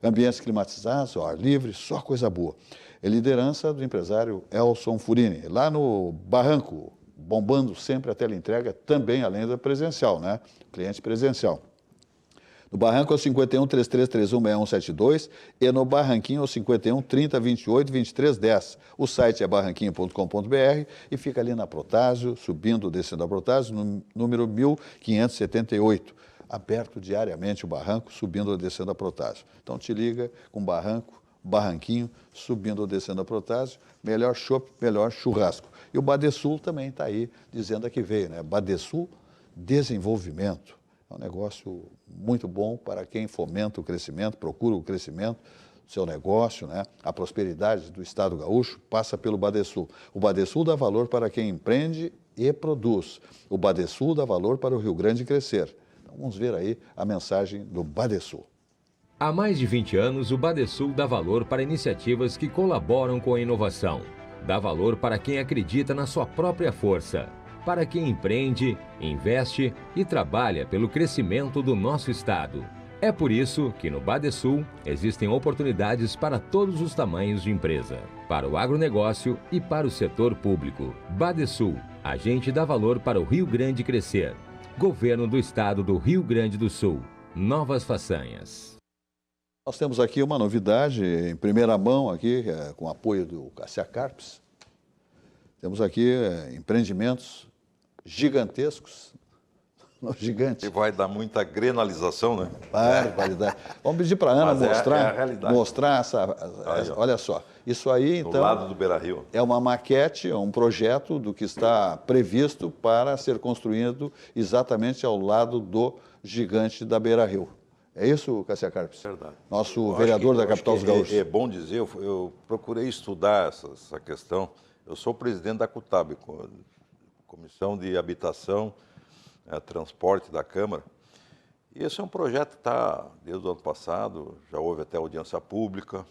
Ambientes climatizados, ao ar livre, só coisa boa. É liderança do empresário Elson Furini, lá no Barranco, bombando sempre a teleentrega, também além da presencial, né? Cliente presencial. No Barranco é o 51 3331 6172 e no Barranquinho é o 51 30 28 23 10. O site é barranquinho.com.br e fica ali na Protásio, subindo ou descendo a Protásio, no número 1578. Aberto diariamente o Barranco, subindo ou descendo a Protásio. Então te liga com Barranco, Barranquinho, subindo ou descendo a Protásio, melhor chopp, melhor churrasco. E o Badesul também está aí, dizendo a que veio, né? Badesul, desenvolvimento. É um negócio muito bom para quem fomenta o crescimento, procura o crescimento do seu negócio, né? A prosperidade do Estado gaúcho passa pelo Badesul. O Badesul dá valor para quem empreende e produz. O Badesul dá valor para o Rio Grande crescer. Vamos ver aí a mensagem do Badesul. Há mais de 20 anos, o Badesul dá valor para iniciativas que colaboram com a inovação. Dá valor para quem acredita na sua própria força. Para quem empreende, investe e trabalha pelo crescimento do nosso estado. É por isso que no Badesul existem oportunidades para todos os tamanhos de empresa. Para o agronegócio e para o setor público. Badesul, a gente dá valor para o Rio Grande crescer. Governo do Estado do Rio Grande do Sul. Novas façanhas. Nós temos aqui uma novidade em primeira mão, aqui, com o apoio do Cassia Carpes. Temos aqui empreendimentos gigantescos. Gigante. E vai dar muita grenalização, né? Vai dar. Vamos pedir para a Ana mostrar essa. Olha só. Isso aí, então. Do lado do Beira-Rio. É uma maquete, é um projeto do que está previsto para ser construído exatamente ao lado do gigante da Beira-Rio. É isso, Cassia Carpes? Verdade. Nosso vereador da capital dos gaúchos. É bom dizer, eu procurei estudar essa questão. Eu sou presidente da CUTAB, Comissão de Habitação, Transporte da Câmara. E esse é um projeto que está desde o ano passado, já houve até audiência pública,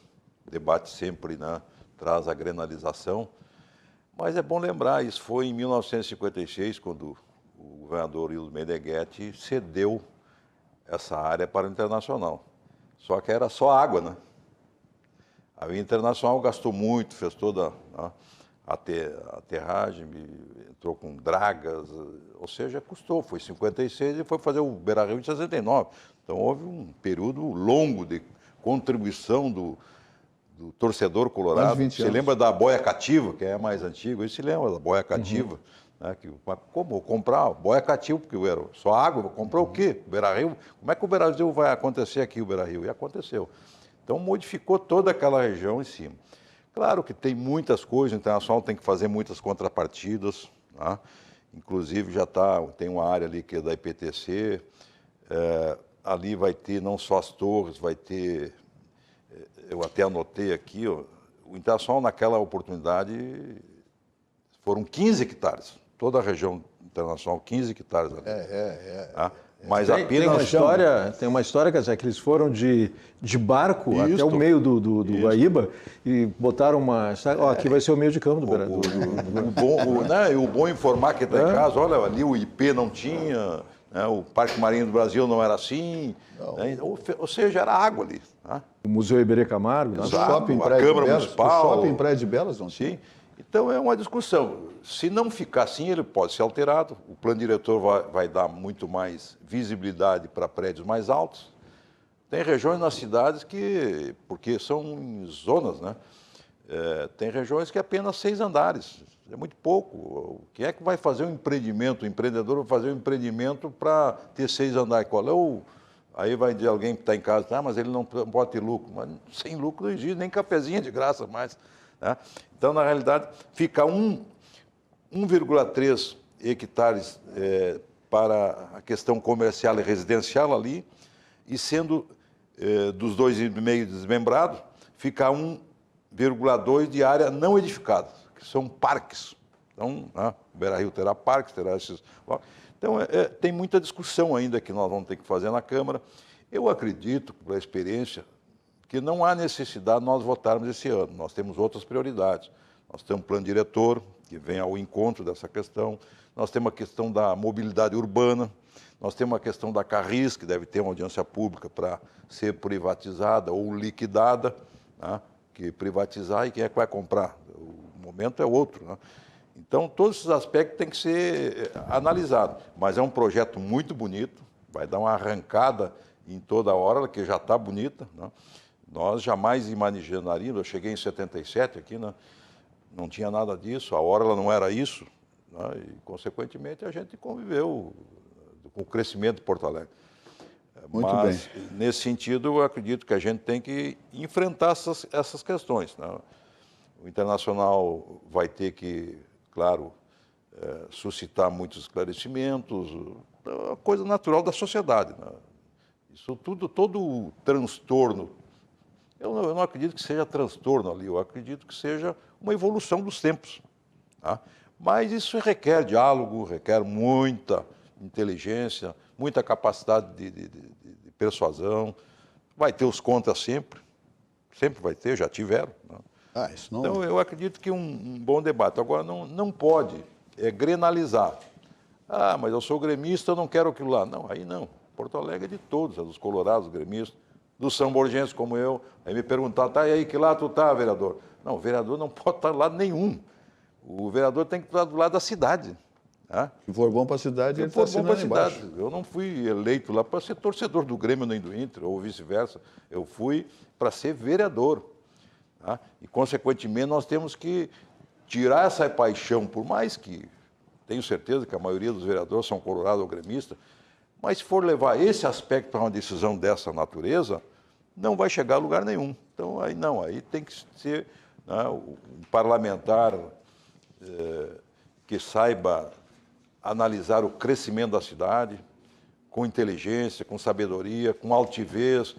debate sempre, né, traz a grenalização. Mas é bom lembrar, isso foi em 1956, quando o governador Ildo Meneghetti cedeu essa área para o Internacional. Só que era só água, né? A Internacional gastou muito, fez toda a aterragem, entrou com dragas, ou seja, custou. Foi em 56 e foi fazer o Beira-Rio em 69. Então houve um período longo de contribuição do torcedor colorado. Você lembra da boia cativa, que é a mais antiga? Ele se lembra da boia cativa. Né, como comprar boia cativa, porque era só água, comprar o quê? O Beira-Rio? Como é que o Beira-Rio vai acontecer aqui, o Beira-Rio? E aconteceu. Então modificou toda aquela região em cima. Claro que tem muitas coisas, o Internacional tem que fazer muitas contrapartidas, né? Inclusive tem uma área ali que é da IPTC, ali vai ter não só as torres, vai ter, eu até anotei aqui, ó, o Internacional naquela oportunidade foram 15 hectares, toda a região internacional, 15 hectares ali. Mas apenas... Tem uma história, quer dizer, que eles foram de barco até o meio do Guaíba e botaram uma... aqui vai ser o meio de campo do Beira. O bom informar que está em casa, olha, ali o IP não tinha, né, o Parque Marinho do Brasil não era assim, né, ou seja, era água ali. Né? O Museu Iberê Camargo, a Câmara Municipal. O shopping Praia de Belas não tinha. Sim. Então é uma discussão. Se não ficar assim, ele pode ser alterado. O plano diretor vai dar muito mais visibilidade para prédios mais altos. Tem regiões nas cidades porque são em zonas, né? Tem regiões que é apenas 6 andares. É muito pouco. Quem é que vai fazer um empreendimento? O empreendedor vai fazer um empreendimento para ter 6 andares. Qual é Aí vai dizer alguém que está em casa, mas ele não pode ter lucro. Mas sem lucro não existe nem cafezinho de graça mais. Né? Então, na realidade, fica 1,3 hectares para a questão comercial e residencial ali, e sendo dos 2,5 desmembrados, fica 1,2 de área não edificada, que são parques. Então, o Beira-Rio terá parques, terá esses... Então, tem muita discussão ainda que nós vamos ter que fazer na Câmara. Eu acredito, pela experiência, que não há necessidade de nós votarmos esse ano. Nós temos outras prioridades. Nós temos um plano diretor, que vem ao encontro dessa questão. Nós temos a questão da mobilidade urbana. Nós temos a questão da Carris, que deve ter uma audiência pública para ser privatizada ou liquidada, né? Que privatizar e quem é que vai comprar? O momento é outro, né? Então, todos esses aspectos têm que ser analisados. Mas é um projeto muito bonito, vai dar uma arrancada em toda a hora, que já está bonita, né? Nós jamais imaginaríamos, eu cheguei em 77 aqui, né? Não tinha nada disso, a orla não era isso, né? E, consequentemente, a gente conviveu com o crescimento de Porto Alegre. Mas, nesse sentido, eu acredito que a gente tem que enfrentar essas questões, né? O Internacional vai ter que, claro, suscitar muitos esclarecimentos, a coisa natural da sociedade, né? Isso tudo, todo o transtorno, eu não acredito que seja transtorno ali, eu acredito que seja uma evolução dos tempos. Tá? Mas isso requer diálogo, requer muita inteligência, muita capacidade de persuasão. Vai ter os contras sempre vai ter, já tiveram. Né? Isso não... Então, eu acredito que um bom debate. Agora, não pode grenalizar. Mas eu sou gremista, eu não quero aquilo lá. Não, aí não. Porto Alegre é de todos, é dos colorados, gremistas, dos samborgenses como eu. Aí me perguntaram, e aí, que lado tu tá, vereador? Não, o vereador não pode estar do lado nenhum. O vereador tem que estar do lado da cidade. Tá? Se for bom para a cidade, ele está assinando embaixo. Eu não fui eleito lá para ser torcedor do Grêmio nem do Inter, ou vice-versa. Eu fui para ser vereador. Tá? E, consequentemente, nós temos que tirar essa paixão, por mais que tenho certeza que a maioria dos vereadores são colorados ou gremistas, mas se for levar esse aspecto para uma decisão dessa natureza, não vai chegar a lugar nenhum. Então, aí tem que ser, né, um parlamentar que saiba analisar o crescimento da cidade com inteligência, com sabedoria, com altivez,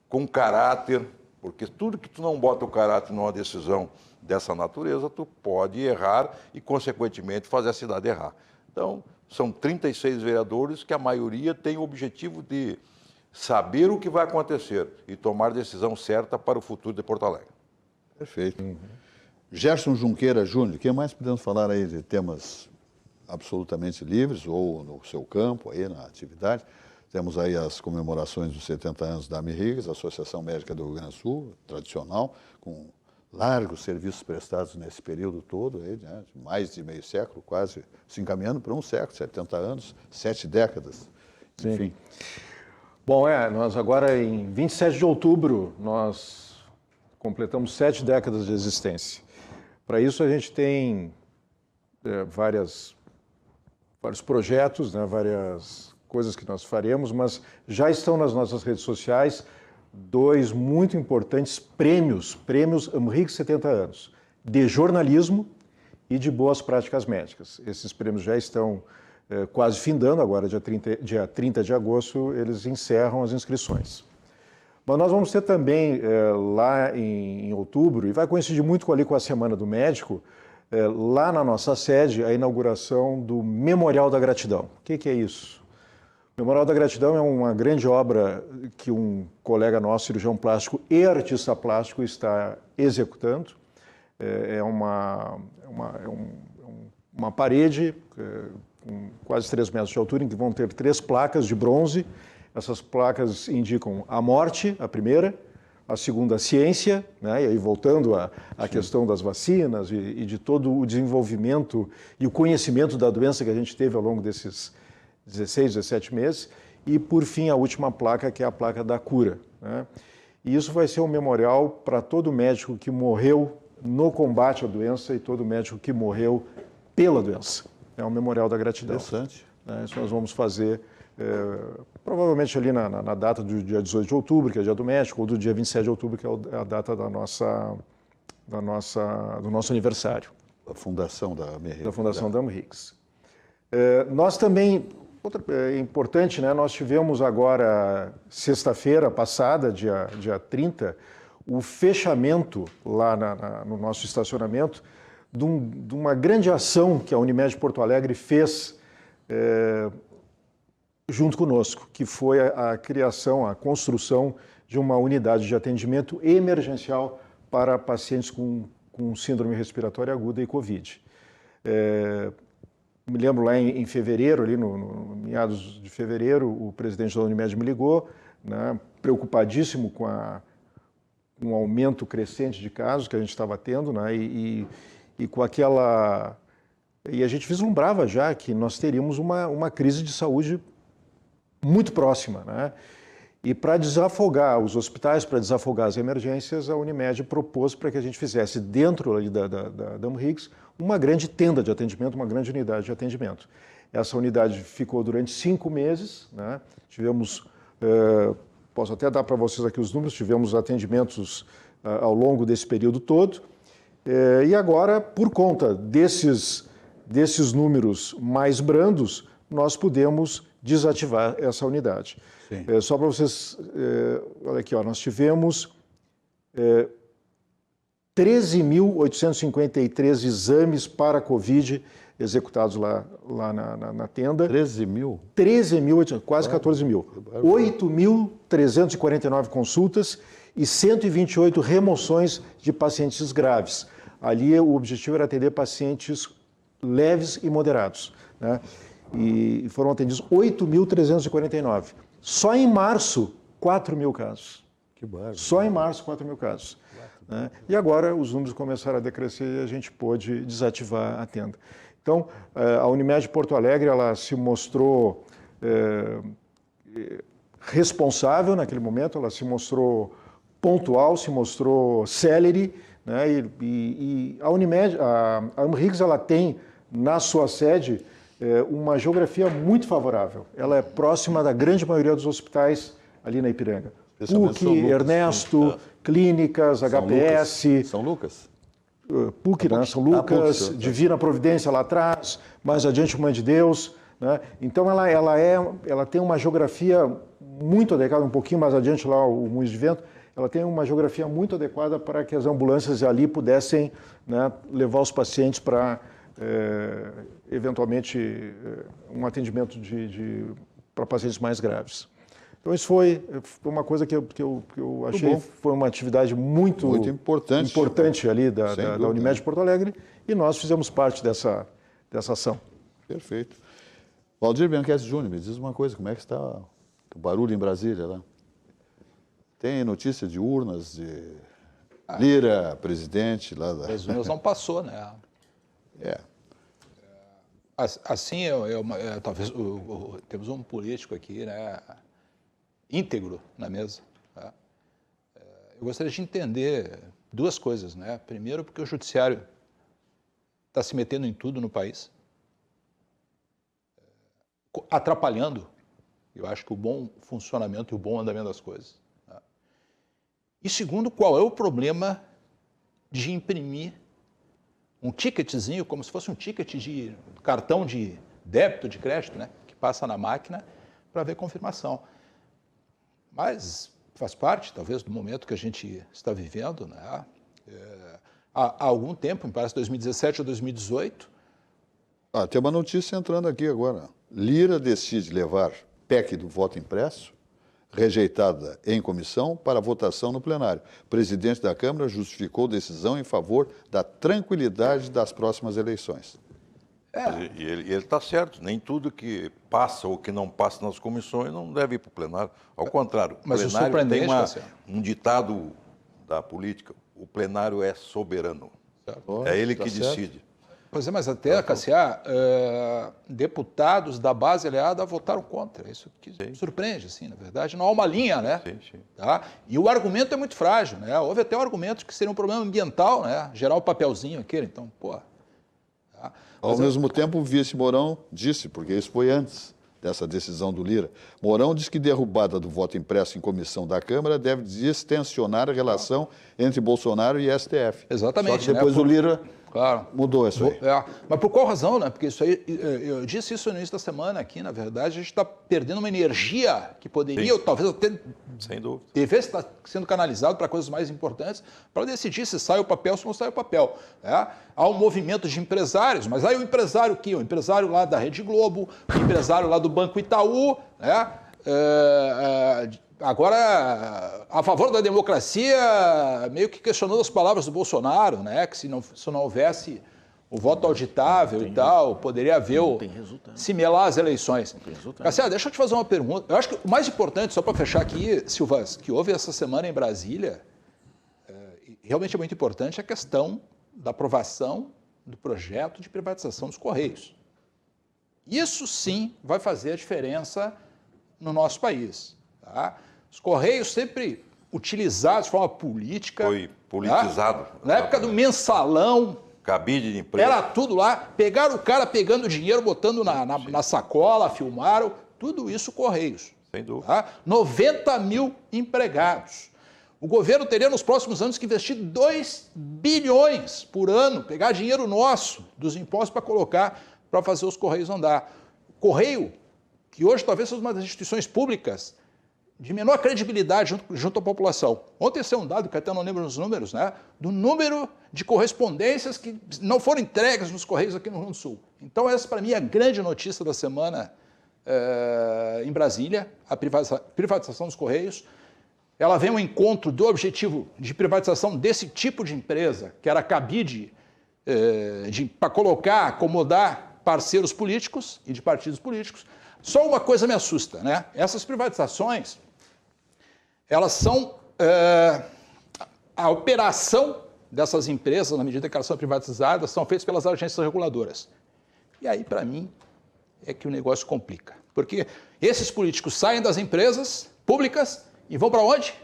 com caráter, porque tudo que tu não bota o caráter numa decisão dessa natureza, tu pode errar e, consequentemente, fazer a cidade errar. Então, são 36 vereadores que a maioria tem o objetivo de saber o que vai acontecer e tomar a decisão certa para o futuro de Porto Alegre. Perfeito. Gerson Junqueira Júnior, o que mais podemos falar aí de temas absolutamente livres ou no seu campo, aí na atividade? Temos aí as comemorações dos 70 anos da AMRIGS, Associação Médica do Rio Grande do Sul, tradicional, com largos serviços prestados nesse período todo, aí, né, mais de meio século, quase se encaminhando para um século, 70 anos, 7 décadas, enfim. Bom, nós agora em 27 de outubro, nós completamos 7 décadas de existência. Para isso a gente tem vários projetos, né, várias coisas que nós faremos, mas já estão nas nossas redes sociais 2 muito importantes prêmios AMRIGS 70 anos, de jornalismo e de boas práticas médicas. Esses prêmios já estão quase findando, agora dia 30 de agosto eles encerram as inscrições. Mas nós vamos ter também lá em outubro, e vai coincidir muito com a Semana do Médico, lá na nossa sede, a inauguração do Memorial da Gratidão. O que é isso? O Memorial da Gratidão é uma grande obra que um colega nosso, cirurgião plástico e artista plástico, está executando. É uma parede com quase 3 metros de altura, em que vão ter 3 placas de bronze. Essas placas indicam a morte, a primeira, a segunda, a ciência, né? E aí voltando à questão das vacinas e de todo o desenvolvimento e o conhecimento da doença que a gente teve ao longo desses 16, 17 meses, e por fim a última placa, que é a placa da cura, né? E isso vai ser um memorial para todo médico que morreu no combate à doença e todo médico que morreu pela doença. É um memorial da gratidão. Interessante. Isso nós vamos fazer provavelmente ali na data do dia 18 de outubro, que é o dia do médico, ou do dia 27 de outubro, que é a data do nosso aniversário. A fundação da AMRIGS. Da fundação da AMRIGS. Nós também, é importante, né, nós tivemos agora, sexta-feira passada, dia 30, o fechamento lá no nosso estacionamento de uma grande ação que a Unimed Porto Alegre fez junto conosco, que foi a criação, a construção de uma unidade de atendimento emergencial para pacientes com síndrome respiratória aguda e Covid. Me lembro lá em fevereiro, ali no meados de fevereiro, o presidente da Unimed me ligou, né, preocupadíssimo com um aumento crescente de casos que a gente estava tendo, né, e com aquela... E a gente vislumbrava já que nós teríamos uma crise de saúde muito próxima, né? E para desafogar os hospitais, para desafogar as emergências, a Unimed propôs para que a gente fizesse dentro ali da AMRIGS uma grande tenda de atendimento, uma grande unidade de atendimento. Essa unidade ficou durante 5 meses, né? Tivemos, posso até dar para vocês aqui os números, tivemos atendimentos ao longo desse período todo, e agora, por conta desses números mais brandos, nós podemos desativar essa unidade. Só para vocês, olha aqui, nós tivemos 13.853 exames para Covid executados lá na tenda. 13 mil? 13.000, quase 14 mil. 8.349 consultas e 128 remoções de pacientes graves. Ali o objetivo era atender pacientes leves e moderados, né? E foram atendidos 8.349. Só em março, 4 mil casos. Que bárbaro. Só em março, 4 mil casos. Né? E agora os números começaram a decrescer e a gente pôde desativar a tenda. Então, a Unimed Porto Alegre, ela se mostrou responsável naquele momento, ela se mostrou pontual, se mostrou célere, né? E a Unimed, a AMRIGS, ela tem na sua sede uma geografia muito favorável. Ela é próxima da grande maioria dos hospitais ali na Ipiranga. PUC, Ernesto, clínicas, HPS. São Lucas? PUC, né? São Lucas, Divina Providência lá atrás, mais adiante Mãe de Deus, né? Então ela tem uma geografia muito adequada, um pouquinho mais adiante lá o Moinhos de Vento, ela tem uma geografia muito adequada para que as ambulâncias ali pudessem, né, levar os pacientes para, eventualmente, um atendimento para pacientes mais graves. Então isso foi uma coisa que eu achei foi uma atividade muito importante ali da Unimed de Porto Alegre, e nós fizemos parte dessa ação. Perfeito. Valdir Bianchetti Júnior, me diz uma coisa, como é que está o barulho em Brasília lá? Tem notícia de urnas, de Lira, presidente lá da... As urnas não passou, né? Assim, talvez temos um político aqui, né, íntegro na mesa. Tá? Eu gostaria de entender duas coisas, né? Primeiro, porque o judiciário está se metendo em tudo no país, atrapalhando, eu acho que o bom funcionamento e o bom andamento das coisas. Tá? E segundo, qual é o problema de imprimir um ticketzinho, como se fosse um ticket de cartão de débito, de crédito, né, que passa na máquina para ver confirmação. Mas faz parte, talvez, do momento que a gente está vivendo, né? Há algum tempo, me parece 2017 ou 2018. Tem uma notícia entrando aqui agora. Lira decide levar PEC do voto impresso, rejeitada em comissão, para votação no plenário. O presidente da Câmara justificou decisão em favor da tranquilidade das próximas eleições. E ele está certo, nem tudo que passa ou que não passa nas comissões não deve ir para o plenário. Ao contrário, o plenário tem um ditado da política, o plenário é soberano. É ele que decide. Pois é, mas até, Cassiá, deputados da base aliada votaram contra. Isso que surpreende, assim, na verdade. Não há uma linha, né? Sim. Tá? E o argumento é muito frágil, né? Houve até um argumento de que seria um problema ambiental, né? Gerar o papelzinho aquele, então, pô... Tá? Ao mesmo tempo, o vice Mourão disse, porque isso foi antes dessa decisão do Lira, Mourão disse que derrubada do voto impresso em comissão da Câmara deve distensionar a relação entre Bolsonaro e STF. Exatamente. Só que depois o Lira mudou isso aí. Mas por qual razão, né? Porque isso aí, eu disse isso no início da semana aqui, na verdade, a gente está perdendo uma energia que poderia, ou talvez até sem dúvida, devesse estar sendo canalizado para coisas mais importantes, para decidir se sai o papel ou se não sai o papel. Né? Há um movimento de empresários, mas aí o empresário aqui, o empresário lá da Rede Globo, o empresário lá do Banco Itaú, né? Agora, a favor da democracia, meio que questionando as palavras do Bolsonaro, né? Que se não houvesse o voto auditável e tal, poderia haver se melar as eleições. Cassiano, deixa eu te fazer uma pergunta. Eu acho que o mais importante, só para fechar aqui, Silvas, que houve essa semana em Brasília, realmente é muito importante a questão da aprovação do projeto de privatização dos Correios. Isso sim vai fazer a diferença no nosso país. Tá? Os Correios sempre utilizados de forma política. Foi politizado. Tá? Na época do mensalão. Cabide de emprego. Era tudo lá. Pegaram o cara pegando dinheiro, botando na sacola, filmaram. Tudo isso Correios. Sem dúvida. Tá? 90 mil empregados. O governo teria nos próximos anos que investir 2 bilhões por ano, pegar dinheiro nosso dos impostos para colocar para fazer os Correios andar. O Correio, que hoje talvez seja uma das instituições públicas de menor credibilidade junto à população. Ontem saiu um dado, que até não lembro os números, né? Do número de correspondências que não foram entregues nos Correios aqui no Rio Grande do Sul. Então essa, para mim, é a grande notícia da semana em Brasília, a privatização dos Correios. Ela vem ao encontro do objetivo de privatização desse tipo de empresa, que era cabide para colocar, acomodar parceiros políticos e de partidos políticos. Só uma coisa me assusta, né? Essas privatizações, elas são a operação dessas empresas, na medida que elas são privatizadas, são feitas pelas agências reguladoras. E aí, para mim, é que o negócio complica. Porque esses políticos saem das empresas públicas e vão para onde?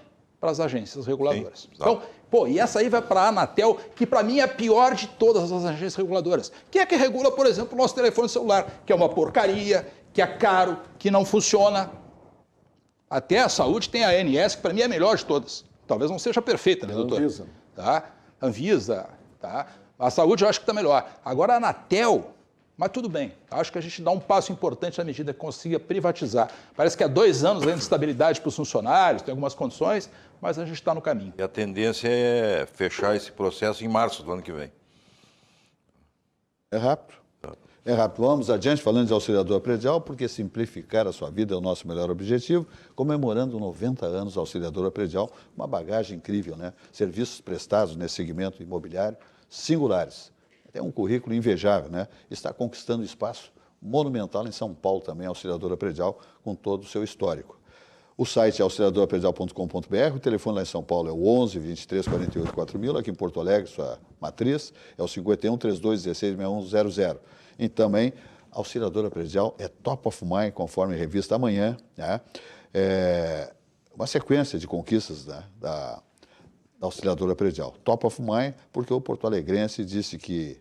Para as agências reguladoras. Sim, então, e essa aí vai para a Anatel, que para mim é a pior de todas as agências reguladoras. Que é que regula, por exemplo, o nosso telefone celular, que é uma porcaria, que é caro, que não funciona. Até a saúde tem a ANS, que para mim é a melhor de todas. Talvez não seja perfeita, né, doutor? Anvisa. Tá? Anvisa, tá? A saúde eu acho que está melhor. Agora a Anatel, mas tudo bem. Acho que a gente dá um passo importante na medida que consiga privatizar. Parece que há 2 anos ainda de estabilidade para os funcionários, tem algumas condições, mas a gente está no caminho. E a tendência é fechar esse processo em março do ano que vem. É rápido. É rápido, vamos adiante falando de auxiliadora predial, porque simplificar a sua vida é o nosso melhor objetivo, comemorando 90 anos auxiliadora predial, uma bagagem incrível, né? Serviços prestados nesse segmento imobiliário singulares. Tem um currículo invejável, né? Está conquistando espaço monumental em São Paulo também, auxiliadora predial, com todo o seu histórico. O site é auxiliadorapredial.com.br, o telefone lá em São Paulo é o 11 23 48 4000, aqui em Porto Alegre, sua matriz, é o 51 32 16 6100. E também, a auxiliadora predial é top of mind, conforme a revista Amanhã, né? É uma sequência de conquistas, né, da auxiliadora predial. Top of mind, porque o porto-alegrense disse que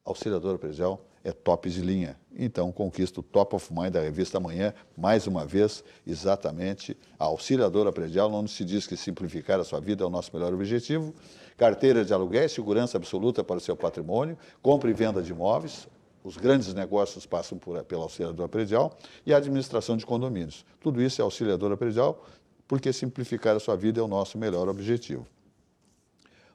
a auxiliadora predial é top de linha. Então, conquista o top of mind da revista Amanhã, mais uma vez, exatamente, a auxiliadora predial, onde se diz que simplificar a sua vida é o nosso melhor objetivo. Carteira de aluguéis, segurança absoluta para o seu patrimônio, compra e venda de imóveis, os grandes negócios passam pela auxiliadora predial, e a administração de condomínios. Tudo isso é auxiliadora predial, porque simplificar a sua vida é o nosso melhor objetivo.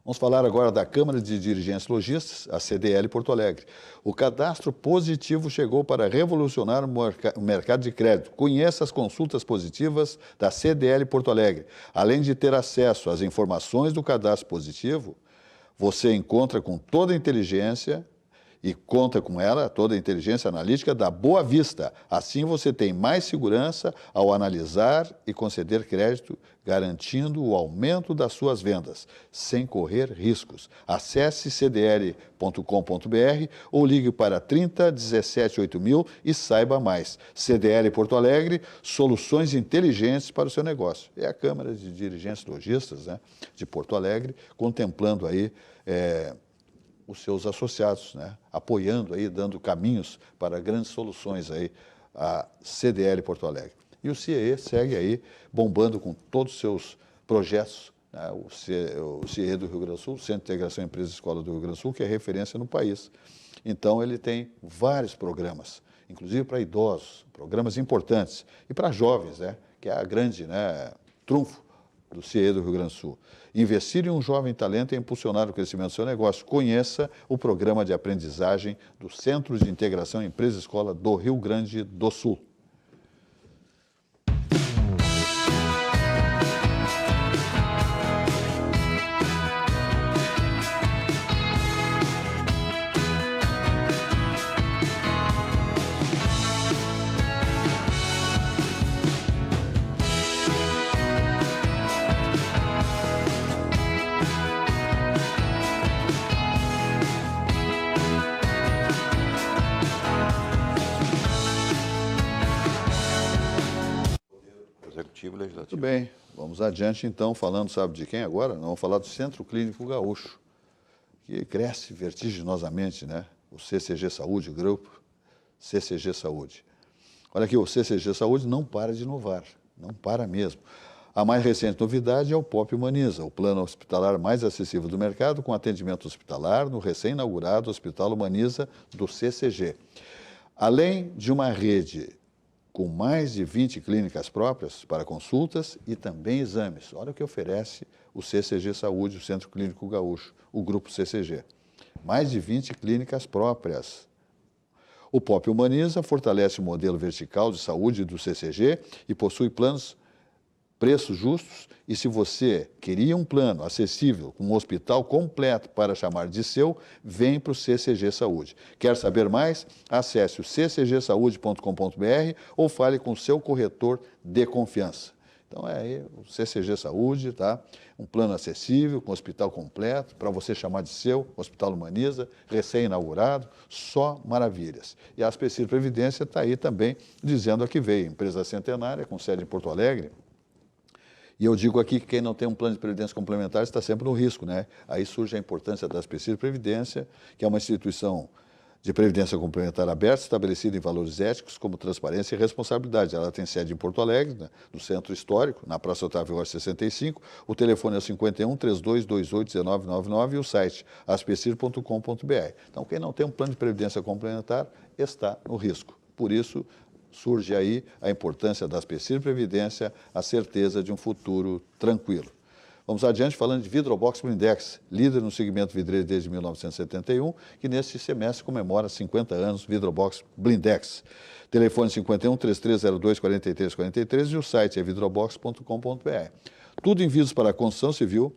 Vamos falar agora da Câmara de Dirigentes Lojistas, a CDL Porto Alegre. O cadastro positivo chegou para revolucionar o mercado de crédito. Conheça as consultas positivas da CDL Porto Alegre. Além de ter acesso às informações do cadastro positivo, você encontra com toda a inteligência e conta com ela, toda a inteligência analítica da Boa Vista. Assim você tem mais segurança ao analisar e conceder crédito, garantindo o aumento das suas vendas, sem correr riscos. Acesse cdl.com.br ou ligue para 30 17 8000 e saiba mais. CDL Porto Alegre, soluções inteligentes para o seu negócio. É a Câmara de Dirigentes Lojistas, né, de Porto Alegre, contemplando aí os seus associados, né, apoiando aí, dando caminhos para grandes soluções aí, a CDL Porto Alegre. E o CIE segue aí bombando com todos os seus projetos, né, o CIE do Rio Grande do Sul, Centro de Integração Empresas e Escola do Rio Grande do Sul, que é referência no país. Então, ele tem vários programas, inclusive para idosos, programas importantes, e para jovens, né, que é a grande, né, trunfo do CIE do Rio Grande do Sul. Investir em um jovem talento é impulsionar o crescimento do seu negócio. Conheça o programa de aprendizagem do Centro de Integração Empresa e Escola do Rio Grande do Sul. Muito bem, vamos adiante então, falando, sabe de quem agora? Nós vamos falar do Centro Clínico Gaúcho, que cresce vertiginosamente, né? O CCG Saúde, o grupo CCG Saúde. Olha aqui, o CCG Saúde não para de inovar, não para mesmo. A mais recente novidade é o POP Humaniza, o plano hospitalar mais acessível do mercado, com atendimento hospitalar no recém-inaugurado Hospital Humaniza do CCG. Além de uma rede com mais de 20 clínicas próprias para consultas e também exames. Olha o que oferece o CCG Saúde, o Centro Clínico Gaúcho, o grupo CCG. Mais de 20 clínicas próprias. O POP Humaniza fortalece o modelo vertical de saúde do CCG e possui preços justos, e se você queria um plano acessível, com um hospital completo para chamar de seu, vem para o CCG Saúde. Quer saber mais? Acesse o ccgsaude.com.br ou fale com o seu corretor de confiança. Então é aí o CCG Saúde, tá? Um plano acessível, com hospital completo, para você chamar de seu, Hospital Humaniza, recém-inaugurado, só maravilhas. E a Aspecir Previdência está aí também dizendo a que veio, empresa centenária, com sede em Porto Alegre. E eu digo aqui que quem não tem um plano de previdência complementar está sempre no risco, né? Aí surge a importância da Aspecir Previdência, que é uma instituição de previdência complementar aberta, estabelecida em valores éticos como transparência e responsabilidade. Ela tem sede em Porto Alegre, né, no Centro Histórico, na Praça Otávio Rocha 65. O telefone é o 51 3228 1999 e o site aspecir.com.br. Então, quem não tem um plano de previdência complementar está no risco. Por isso, surge aí a importância da Aspecir Previdência, a certeza de um futuro tranquilo. Vamos adiante falando de Vidrobox Blindex, líder no segmento vidreiro desde 1971, que neste semestre comemora 50 anos Vidrobox Blindex. Telefone 51 3302 4343 e o site é vidrobox.com.br. Tudo em vidros para a construção civil,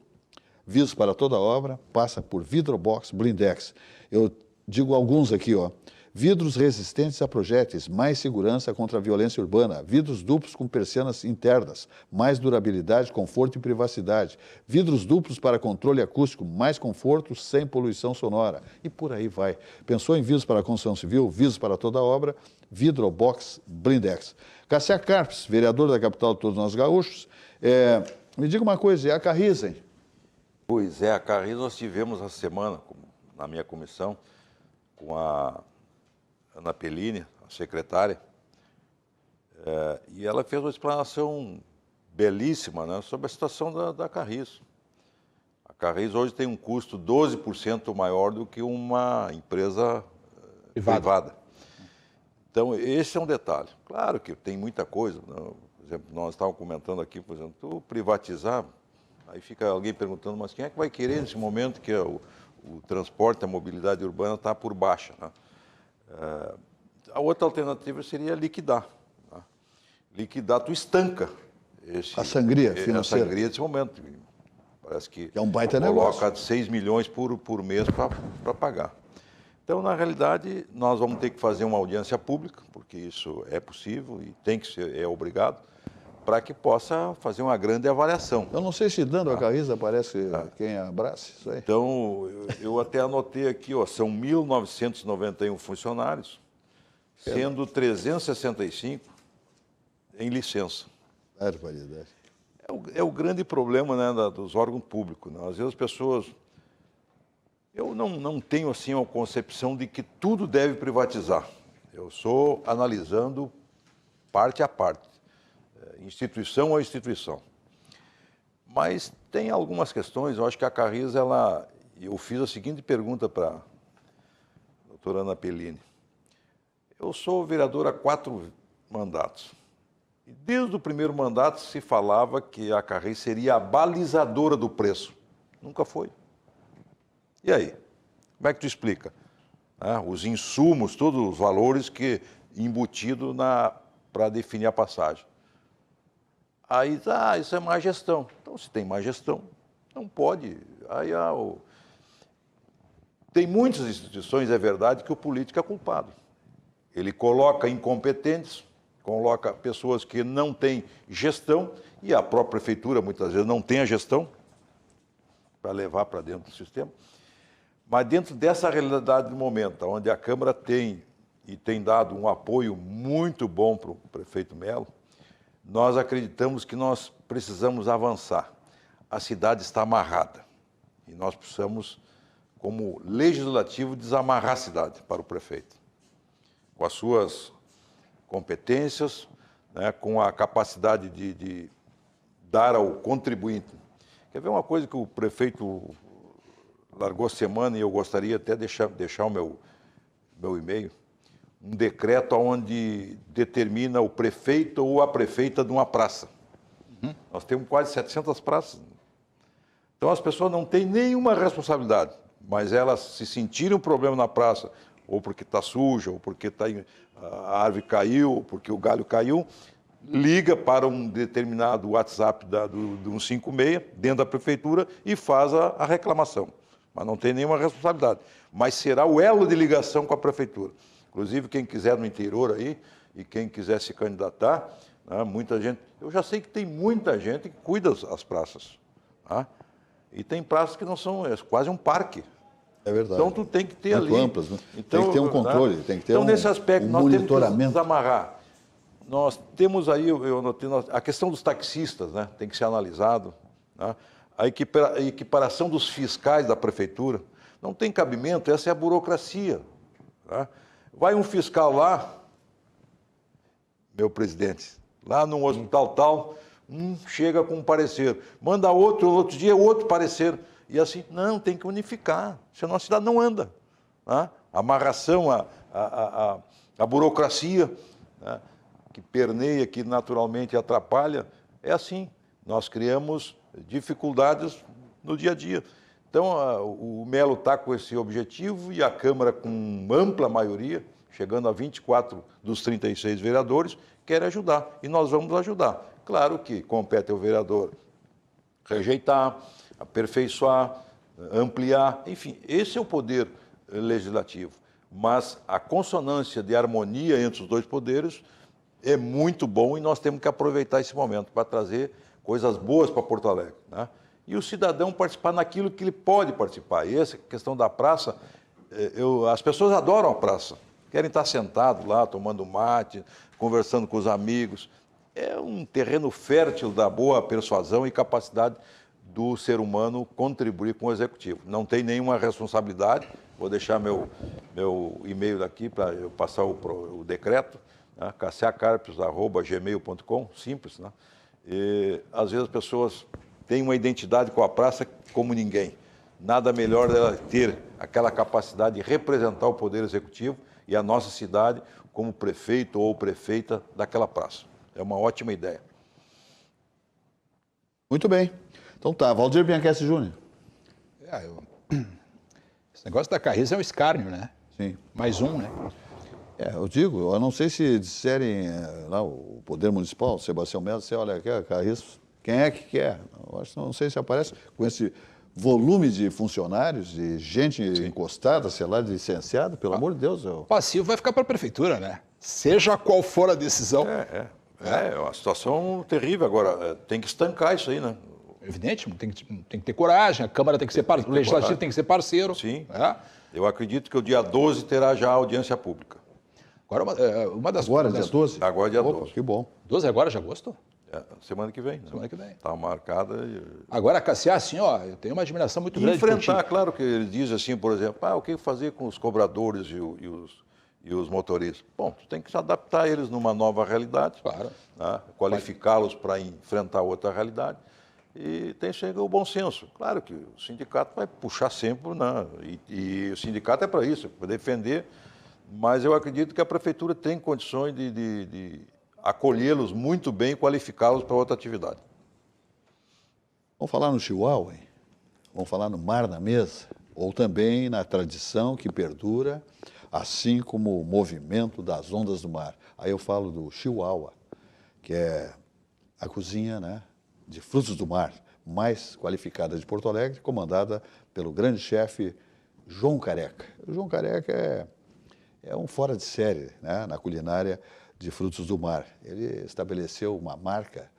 vidros para toda obra, passa por Vidrobox Blindex. Eu digo alguns aqui, ó. Vidros resistentes a projéteis, mais segurança contra a violência urbana. Vidros duplos com persianas internas, mais durabilidade, conforto e privacidade. Vidros duplos para controle acústico, mais conforto sem poluição sonora. E por aí vai. Pensou em vidros para a construção civil, vidros para toda obra, Vidrobox Blindex. Cassia Carpes, vereador da capital de todos nós gaúchos. Me diga uma coisa, e a Carriza, hein? Pois é, a Carriza nós tivemos essa semana, na minha comissão, com a Ana Pellini, a secretária, e ela fez uma explanação belíssima, né, sobre a situação da Carriza. A Carriza hoje tem um custo 12% maior do que uma empresa privada. Então, esse é um detalhe. Claro que tem muita coisa. Né? Por exemplo, nós estávamos comentando aqui, por exemplo, tu privatizar, aí fica alguém perguntando, mas quem é que vai querer nesse momento que o transporte, a mobilidade urbana está por baixa, né? A outra alternativa seria liquidar. Né? Liquidar, tu estanca a sangria financeira. A sangria desse momento. Parece que é um baita coloca negócio. 6 milhões por mês para pagar. Então, na realidade, nós vamos ter que fazer uma audiência pública, porque isso é possível e tem que ser, é obrigado, para que possa fazer uma grande avaliação. Eu não sei se dando a Carriza aparece quem abraça isso aí. Então, eu até anotei aqui, ó, são 1.991 funcionários, sendo 365 em licença. Barbaridade. É o grande problema, né, dos órgãos públicos. Né? Às vezes as pessoas... Eu não tenho assim uma concepção de que tudo deve privatizar. Eu sou analisando parte a parte, instituição a instituição. Mas tem algumas questões, eu acho que a Carriza, eu fiz a seguinte pergunta para a doutora Ana Pellini. Eu sou vereador há 4 mandatos. E desde o primeiro mandato se falava que a Carriza seria a balizadora do preço. Nunca foi. E aí? Como é que tu explica? Os insumos, todos os valores que embutido para definir a passagem. Aí, isso é má gestão. Então, se tem má gestão, não pode. Aí, tem muitas instituições, é verdade, que o político é culpado. Ele coloca incompetentes, coloca pessoas que não têm gestão, e a própria prefeitura, muitas vezes, não tem a gestão para levar para dentro do sistema. Mas dentro dessa realidade do momento, onde a Câmara tem dado um apoio muito bom para o prefeito Melo, nós acreditamos que nós precisamos avançar. A cidade está amarrada e nós precisamos, como legislativo, desamarrar a cidade para o prefeito, com as suas competências, né, com a capacidade de dar ao contribuinte. Quer ver uma coisa que o prefeito largou semana, e eu gostaria até deixar o meu e-mail, um decreto onde determina o prefeito ou a prefeita de uma praça. Nós temos quase 700 praças. Então as pessoas não têm nenhuma responsabilidade, mas elas, se sentirem um problema na praça, ou porque está suja, ou porque a árvore caiu, ou porque o galho caiu, liga para um determinado WhatsApp do 156, dentro da prefeitura, e faz a reclamação. Mas não tem nenhuma responsabilidade. Mas será o elo de ligação com a prefeitura. Inclusive, quem quiser no interior aí, e quem quiser se candidatar, né, muita gente... Eu já sei que tem muita gente que cuida das praças. Tá? E tem praças que não são... É quase um parque. É verdade. Então, tu tem que ter muito ali... amplas, né? Então, tem que ter um controle, tem que ter então, nesse aspecto, nós temos que desamarrar. Nós temos aí, a questão dos taxistas, né, tem que ser analisado, né? A equiparação dos fiscais da prefeitura. Não tem cabimento, essa é a burocracia. Tá? Vai um fiscal lá, meu presidente, lá num hospital tal, chega com um parecer, manda outro, no outro dia outro parecer. E assim, não, tem que unificar, senão a cidade não anda. Tá? A amarração, a burocracia, né, que perneia, que naturalmente atrapalha, é assim. Nós criamos dificuldades no dia a dia. Então, o Melo está com esse objetivo e a Câmara, com ampla maioria, chegando a 24 dos 36 vereadores, quer ajudar. E nós vamos ajudar. Claro que compete ao vereador rejeitar, aperfeiçoar, ampliar, enfim, esse é o poder legislativo. Mas a consonância de harmonia entre os dois poderes é muito bom e nós temos que aproveitar esse momento para trazer coisas boas para Porto Alegre, né? E o cidadão participar naquilo que ele pode participar. E essa questão da praça, as pessoas adoram a praça, querem estar sentados lá, tomando mate, conversando com os amigos. É um terreno fértil da boa persuasão e capacidade do ser humano contribuir com o executivo. Não tem nenhuma responsabilidade, vou deixar meu e-mail daqui para eu passar o decreto, né? cassiacarpes@gmail.com, simples, né? E, às vezes as pessoas têm uma identidade com a praça como ninguém. Nada melhor dela ter aquela capacidade de representar o Poder Executivo e a nossa cidade como prefeito ou prefeita daquela praça. É uma ótima ideia. Muito bem. Então tá, Valdir Bianchessi Júnior. Esse negócio da Carriça é um escárnio, né? Sim. Mais um, né? Eu digo, eu não sei se disserem lá o Poder Municipal, Sebastião Melo, você olha aqui, a Carriça, quem é que quer? Eu acho, não sei se aparece com esse volume de funcionários, de gente encostada, sei lá, de licenciado, pelo amor de Deus. O passivo vai ficar para a prefeitura, né? Seja qual for a decisão. É uma situação terrível. Agora, tem que estancar isso aí, né? Evidente, tem que ter coragem, a Câmara tem que ser parceiro, o Legislativo tem que ser parceiro. Sim. Eu acredito que o dia 12 terá já audiência pública. Agora, uma das Agora, coisas... dia 12? Agora, dia 12. Que bom. 12 agora de agosto? Semana que vem. Semana que vem. Está marcada. Agora, Cassiar, assim, ó, eu tenho uma admiração muito grande por ti. Enfrentar, claro que ele diz assim, por exemplo, o que fazer com os cobradores e os motoristas? Bom, tu tem que se adaptar a eles numa nova realidade. Claro. Né? Qualificá-los para enfrentar outra realidade. E tem que chegar o bom senso. Claro que o sindicato vai puxar sempre, né? E o sindicato é para isso, para defender, mas eu acredito que a prefeitura tem condições de acolhê-los muito bem e qualificá-los para outra atividade. Vamos falar no Chihuahua, hein? Vamos falar no Mar na Mesa, ou também na tradição que perdura, assim como o movimento das ondas do mar. Aí eu falo do Chihuahua, que é a cozinha, né, de frutos do mar mais qualificada de Porto Alegre, comandada pelo grande chefe João Careca. O João Careca é um fora de série, né, na culinária de frutos do mar. Ele estabeleceu uma marca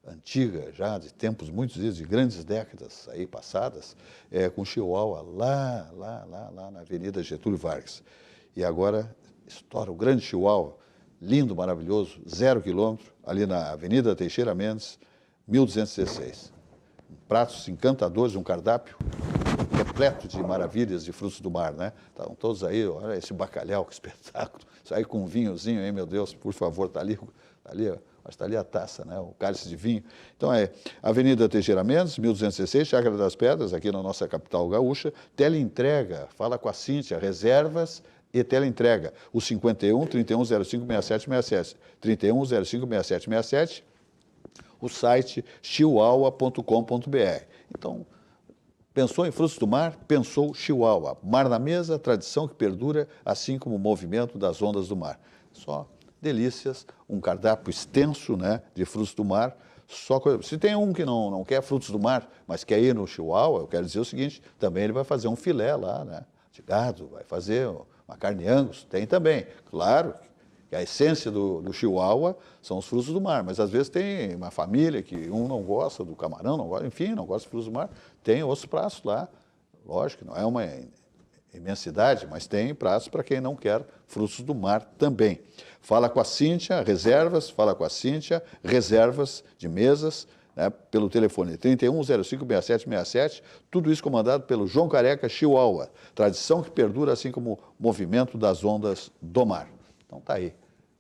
antiga, já de tempos muitos dias, de grandes décadas aí passadas, com Chihuahua, lá na Avenida Getúlio Vargas. E agora estoura o grande Chihuahua, lindo, maravilhoso, 0 quilômetro, ali na Avenida Teixeira Mendes, 1216. Pratos encantadores, um cardápio repleto de maravilhas de frutos do mar, né? Estão todos aí, olha esse bacalhau, que espetáculo. Isso aí com um vinhozinho, hein, meu Deus, por favor, está ali, acho que está ali a taça, né? O cálice de vinho. Então Avenida Teixeira Mendes, 1216, Chácara das Pedras, aqui na nossa capital gaúcha. Teleentrega, fala com a Cíntia, reservas e teleentrega. O 51 3105 6767. 3105 6767. O site chihuahua.com.br. Então, pensou em frutos do mar? Pensou Chihuahua. Mar na Mesa, tradição que perdura, assim como o movimento das ondas do mar. Só delícias, um cardápio extenso, né, de frutos do mar. Se tem um que não quer frutos do mar, mas quer ir no Chihuahua, eu quero dizer o seguinte, também ele vai fazer um filé lá, né, de gado, vai fazer uma carne Angus, tem também. Claro que a essência do Chihuahua são os frutos do mar, mas às vezes tem uma família que um não gosta do camarão, não gosta, enfim, não gosta de frutos do mar, tem outros pratos lá, lógico, não é uma imensidade, mas tem pratos para quem não quer frutos do mar também. Fala com a Cíntia, reservas de mesas, né, pelo telefone 31056767, tudo isso comandado pelo João Careca Chihuahua, tradição que perdura assim como o movimento das ondas do mar. Então tá aí,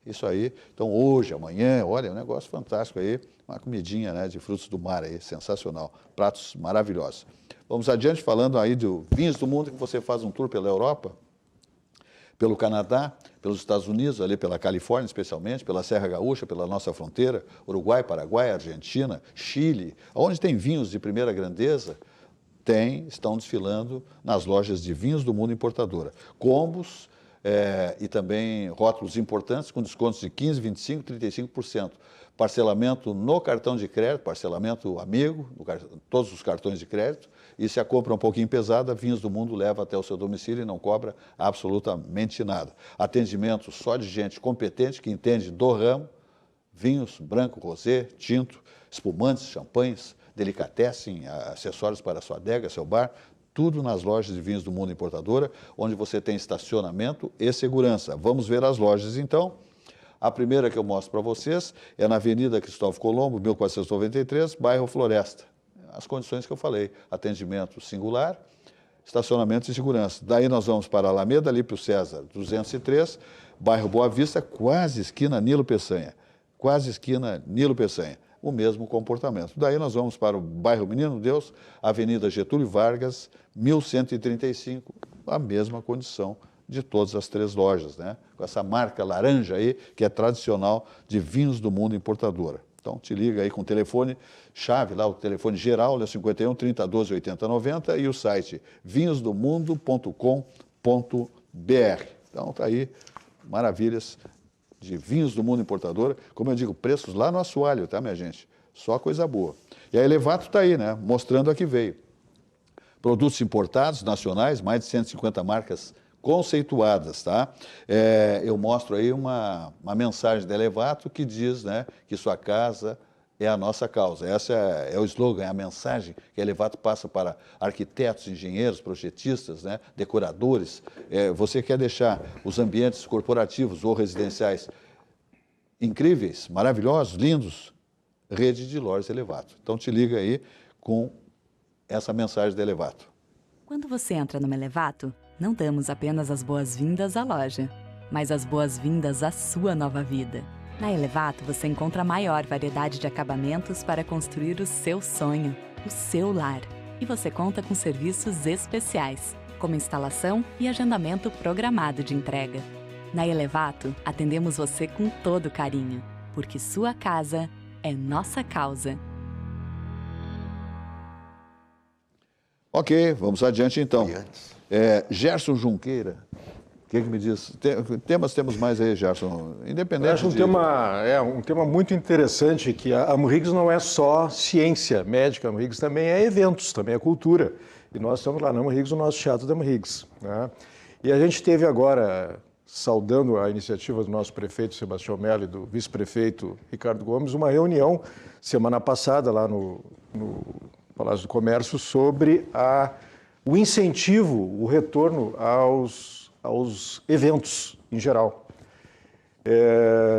isso aí. Então hoje, amanhã, olha, é um negócio fantástico aí, uma comidinha, né, de frutos do mar aí, sensacional, pratos maravilhosos. Vamos adiante falando aí do Vinhos do Mundo, que você faz um tour pela Europa. pelo Canadá, pelos Estados Unidos, ali pela Califórnia especialmente, pela Serra Gaúcha, pela nossa fronteira, Uruguai, Paraguai, Argentina, Chile, onde tem vinhos de primeira grandeza, estão desfilando nas lojas de vinhos do mundo importadora. Combos e também rótulos importantes com descontos de 15%, 25%, 35%. Parcelamento no cartão de crédito, parcelamento amigo, todos os cartões de crédito. E se a compra é um pouquinho pesada, Vinhos do Mundo leva até o seu domicílio e não cobra absolutamente nada. Atendimento só de gente competente, que entende do ramo, vinhos, branco, rosé, tinto, espumantes, champanhes, delicatessen, acessórios para a sua adega, seu bar, tudo nas lojas de Vinhos do Mundo Importadora, onde você tem estacionamento e segurança. Vamos ver as lojas então. A primeira que eu mostro para vocês é na Avenida Cristóvão Colombo, 1493, bairro Floresta. As condições que eu falei, atendimento singular, estacionamento e segurança. Daí nós vamos para a Alameda Alípio César, 203, bairro Boa Vista, quase esquina Nilo Peçanha. Quase esquina Nilo Peçanha. O mesmo comportamento. Daí nós vamos para o bairro Menino Deus, Avenida Getúlio Vargas, 1135, a mesma condição de todas as três lojas, né? Com essa marca laranja aí, que é tradicional de Vinhos do Mundo Importadora. Então, te liga aí com o telefone, chave lá, o telefone geral, é 51 30 12 80 90 e o site vinhosdomundo.com.br. Então, tá aí, maravilhas de Vinhos do Mundo Importadora. Como eu digo, preços lá no assoalho, tá, minha gente? Só coisa boa. E a Elevato está aí, né? Mostrando a que veio. Produtos importados, nacionais, mais de 150 marcas conceituadas, tá? Eu mostro aí uma mensagem da Elevato que diz, né, que sua casa é a nossa causa. Essa é o slogan, é a mensagem que a Elevato passa para arquitetos, engenheiros, projetistas, né, decoradores. Você quer deixar os ambientes corporativos ou residenciais incríveis, maravilhosos, lindos? Rede de lojas Elevato. Então te liga aí com essa mensagem da Elevato. Quando você entra numa Elevato, não damos apenas as boas-vindas à loja, mas as boas-vindas à sua nova vida. Na Elevato você encontra a maior variedade de acabamentos para construir o seu sonho, o seu lar. E você conta com serviços especiais, como instalação e agendamento programado de entrega. Na Elevato, atendemos você com todo carinho, porque sua casa é nossa causa. Ok, vamos adiante então. Gerson Junqueira, o que me diz? Temos mais aí, Gerson, independente. Eu acho um tema muito interessante, que a Amhiggs não é só ciência médica, a Amhiggs também é eventos, também é cultura. E nós estamos lá na Amhiggs, o nosso Teatro da Amhiggs, né? E a gente teve agora, saudando a iniciativa do nosso prefeito Sebastião Mello e do vice-prefeito Ricardo Gomes, uma reunião semana passada lá no Palácio do Comércio sobre o incentivo, o retorno aos eventos em geral.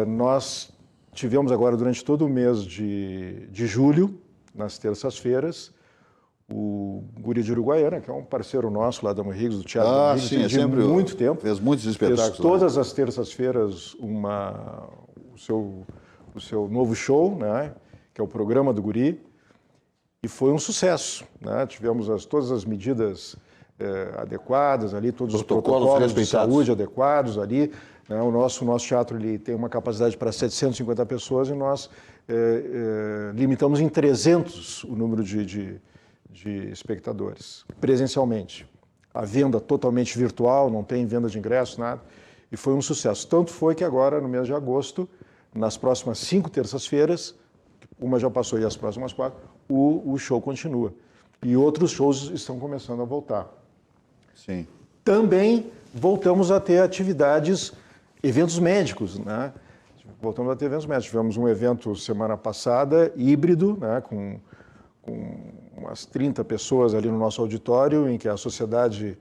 Nós tivemos agora durante todo o mês de julho, nas terças-feiras, o Guri de Uruguaiana, que é um parceiro nosso lá da Amhiggs, do Teatro da Amhiggs, sim, de muito tempo. Fez muitos espetáculos. Fez todas as terças-feiras o seu novo show, né, que é o programa do Guri, e foi um sucesso, né? Tivemos todas as medidas adequadas ali, todos os protocolos de saúde adequados ali, né? O nosso teatro ele tem uma capacidade para 750 pessoas e nós limitamos em 300 o número de espectadores, presencialmente. A venda totalmente virtual, não tem venda de ingressos, nada, e foi um sucesso. Tanto foi que agora, no mês de agosto, nas próximas 5 terças-feiras, uma já passou e as próximas 4, o show continua. E outros shows estão começando a voltar. Sim. Também voltamos a ter eventos médicos, né? Voltamos a ter eventos médicos. Tivemos um evento semana passada, híbrido, né? Com umas 30 pessoas ali no nosso auditório, em que a Sociedade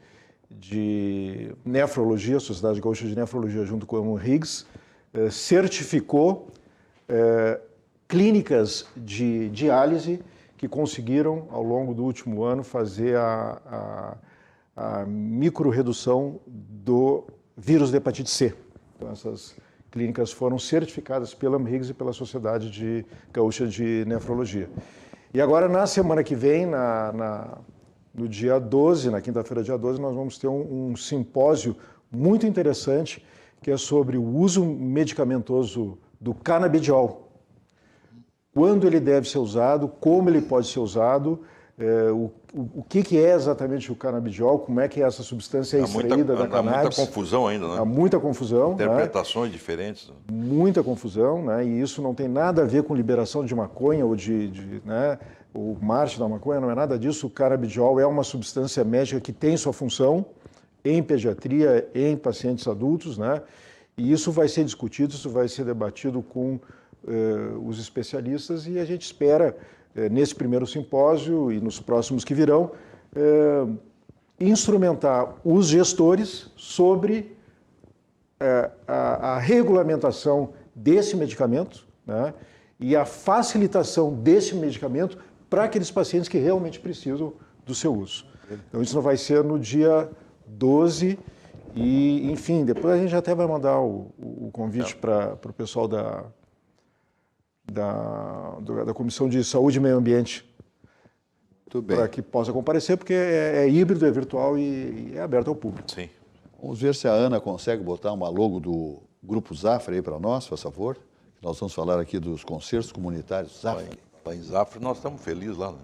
de Nefrologia, a Sociedade Gaúcha de Nefrologia, junto com a Amhiggs, certificou clínicas de diálise que conseguiram, ao longo do último ano, fazer a micro-redução do vírus de hepatite C. Então, essas clínicas foram certificadas pela Amhiggs e pela Sociedade Gaúcha de Nefrologia. E agora, na semana que vem, no dia 12, na quinta-feira, dia 12, nós vamos ter um simpósio muito interessante, que é sobre o uso medicamentoso do canabidiol. Quando ele deve ser usado, como ele pode ser usado, o que é exatamente o canabidiol, como é que essa substância é extraída da cannabis. Há muita confusão ainda, né? Há muita confusão. Interpretações diferentes. Muita confusão, né? E isso não tem nada a ver com liberação de maconha ou né? O marcha da maconha, não é nada disso. O canabidiol é uma substância médica que tem sua função em pediatria, em pacientes adultos, né? E isso vai ser discutido, isso vai ser debatido com os especialistas e a gente espera, nesse primeiro simpósio e nos próximos que virão, instrumentar os gestores sobre a regulamentação desse medicamento, né, e a facilitação desse medicamento para aqueles pacientes que realmente precisam do seu uso. Então, isso não vai ser no dia 12 e, enfim, depois a gente até vai mandar o convite para o pessoal da Comissão de Saúde e Meio Ambiente, para que possa comparecer, porque é híbrido, é virtual e é aberto ao público. Sim. Vamos ver se a Ana consegue botar uma logo do Grupo Zafra aí para nós, por favor. Nós vamos falar aqui dos concertos comunitários Zafra. Lá em Zafra nós estamos felizes lá, né?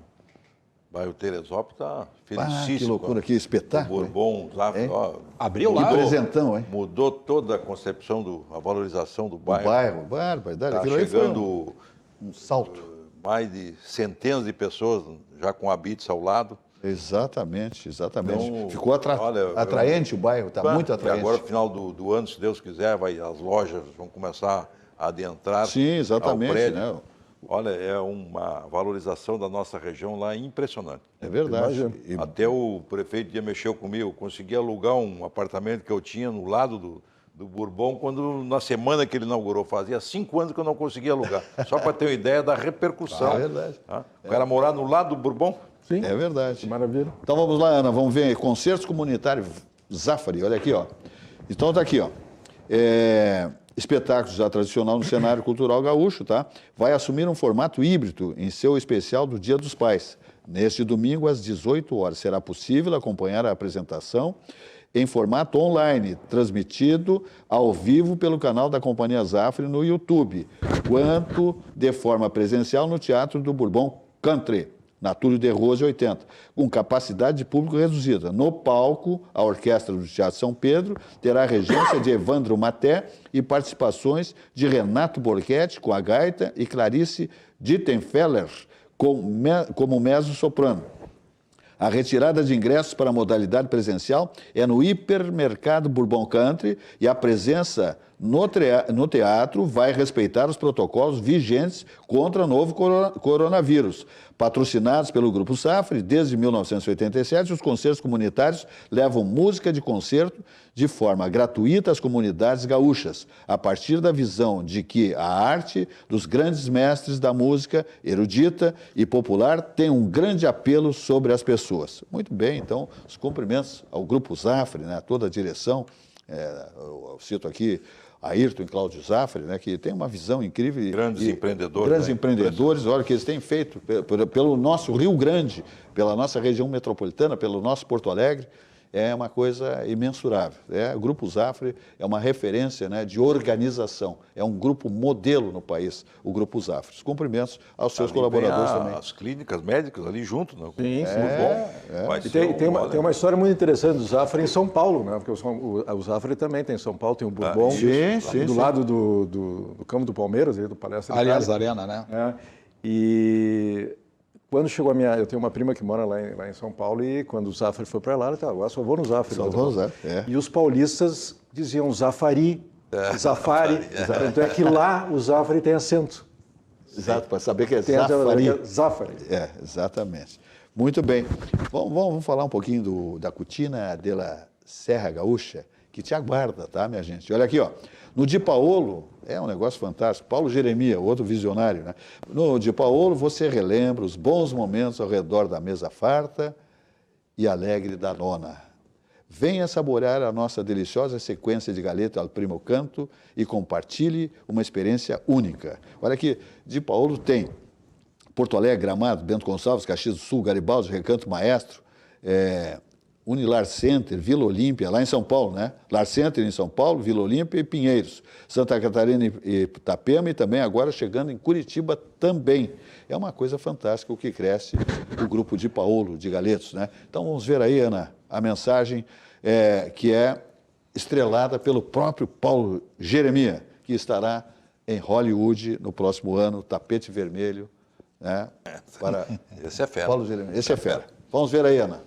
O bairro Teresópolis está felicíssimo. Que loucura, que espetáculo. O Bourbon, Zafra, ó, Abriu lá. Que presentão, hein? mudou toda a concepção, a valorização do bairro. O bairro, barbaridade. Está Aquilo aí foi chegando um salto. mais de centenas de pessoas já com habites ao lado. Exatamente. Então, Ficou atraente o bairro, está muito atraente. E agora, no final do ano, se Deus quiser, as lojas vão começar a adentrar. Sim, exatamente, ao prédio. né? Olha, é uma valorização da nossa região lá impressionante. É verdade. Até o prefeito já mexeu comigo, consegui alugar um apartamento que eu tinha no lado do Bourbon, quando na semana que ele inaugurou, fazia 5 anos que eu não conseguia alugar. Só para ter uma ideia da repercussão. É verdade. O cara morar no lado do Bourbon. Sim. É verdade. Maravilha. Então vamos lá, Ana, vamos ver aí. Concertos comunitários Zafari, olha aqui, ó. Então tá aqui, ó. Espetáculo já tradicional no cenário cultural gaúcho, tá? Vai assumir um formato híbrido em seu especial do Dia dos Pais. Neste domingo, às 18 horas, será possível acompanhar a apresentação em formato online, transmitido ao vivo pelo canal da Companhia Zafari no YouTube, quanto de forma presencial no Teatro do Bourbon Country, na Túlio de Rose 80, com capacidade de público reduzida. No palco, a Orquestra do Teatro São Pedro terá a regência de Evandro Maté e participações de Renato Borghetti com a gaita e Clarice Dittenfeller como mezzo-soprano. A retirada de ingressos para a modalidade presencial é no Hipermercado Bourbon Country e a presença no teatro vai respeitar os protocolos vigentes contra o novo coronavírus. Patrocinados pelo Grupo Zafari, desde 1987, os concertos comunitários levam música de concerto de forma gratuita às comunidades gaúchas, a partir da visão de que a arte dos grandes mestres da música erudita e popular tem um grande apelo sobre as pessoas. Muito bem, então, os cumprimentos ao Grupo Zafari, né, a toda a direção. Eu cito aqui Ayrton e Cláudio Zafari, né, que tem uma visão incrível. Grandes empreendedores. Grandes empreendedores, olha o que eles têm feito pelo nosso Rio Grande, pela nossa região metropolitana, pelo nosso Porto Alegre, é uma coisa imensurável. O Grupo Zafari é uma referência, né, de organização, é um grupo modelo no país, o Grupo Zafari. Os cumprimentos aos seus colaboradores também. As clínicas médicas ali junto, né? Sim, sim. Bom. Tem uma história muito interessante do Zafari em São Paulo, né? Porque o Zafari também tem em São Paulo, tem o Bourbon, do lado do campo do Palmeiras, do Palestra Allianz Arena, né? E quando chegou eu tenho uma prima que mora lá em São Paulo e quando o Zafari foi para lá, ela agora só vou no Zafari. Só vou no Zafari, E os paulistas diziam Zafari, Zafari. Tanto é que lá o Zafari tem acento. Exato, para saber que é Zafari. Zafari. Exatamente. Muito bem. Vamos falar um pouquinho da Cutina della Serra Gaúcha, que te aguarda, tá, minha gente? Olha aqui, ó. No Di Paolo, é um negócio fantástico. Paulo Jeremia, outro visionário, né? No Di Paolo, você relembra os bons momentos ao redor da mesa farta e alegre da nona. Venha saborear a nossa deliciosa sequência de galeta al primo canto e compartilhe uma experiência única. Olha aqui, Di Paolo tem Porto Alegre, Gramado, Bento Gonçalves, Caxias do Sul, Garibaldi, Recanto Maestro, Unilar Center, Vila Olímpia, lá em São Paulo, né? Lar Center em São Paulo, Vila Olímpia e Pinheiros. Santa Catarina e Itapema e também agora chegando em Curitiba também. É uma coisa fantástica o que cresce o grupo de Paulo, de Galetos, né? Então vamos ver aí, Ana, a mensagem que é estrelada pelo próprio Paulo Jeremia, que estará em Hollywood no próximo ano, tapete vermelho, né? Para Esse é fera. Paulo Jeremia. Esse é fera. Vamos ver aí, Ana.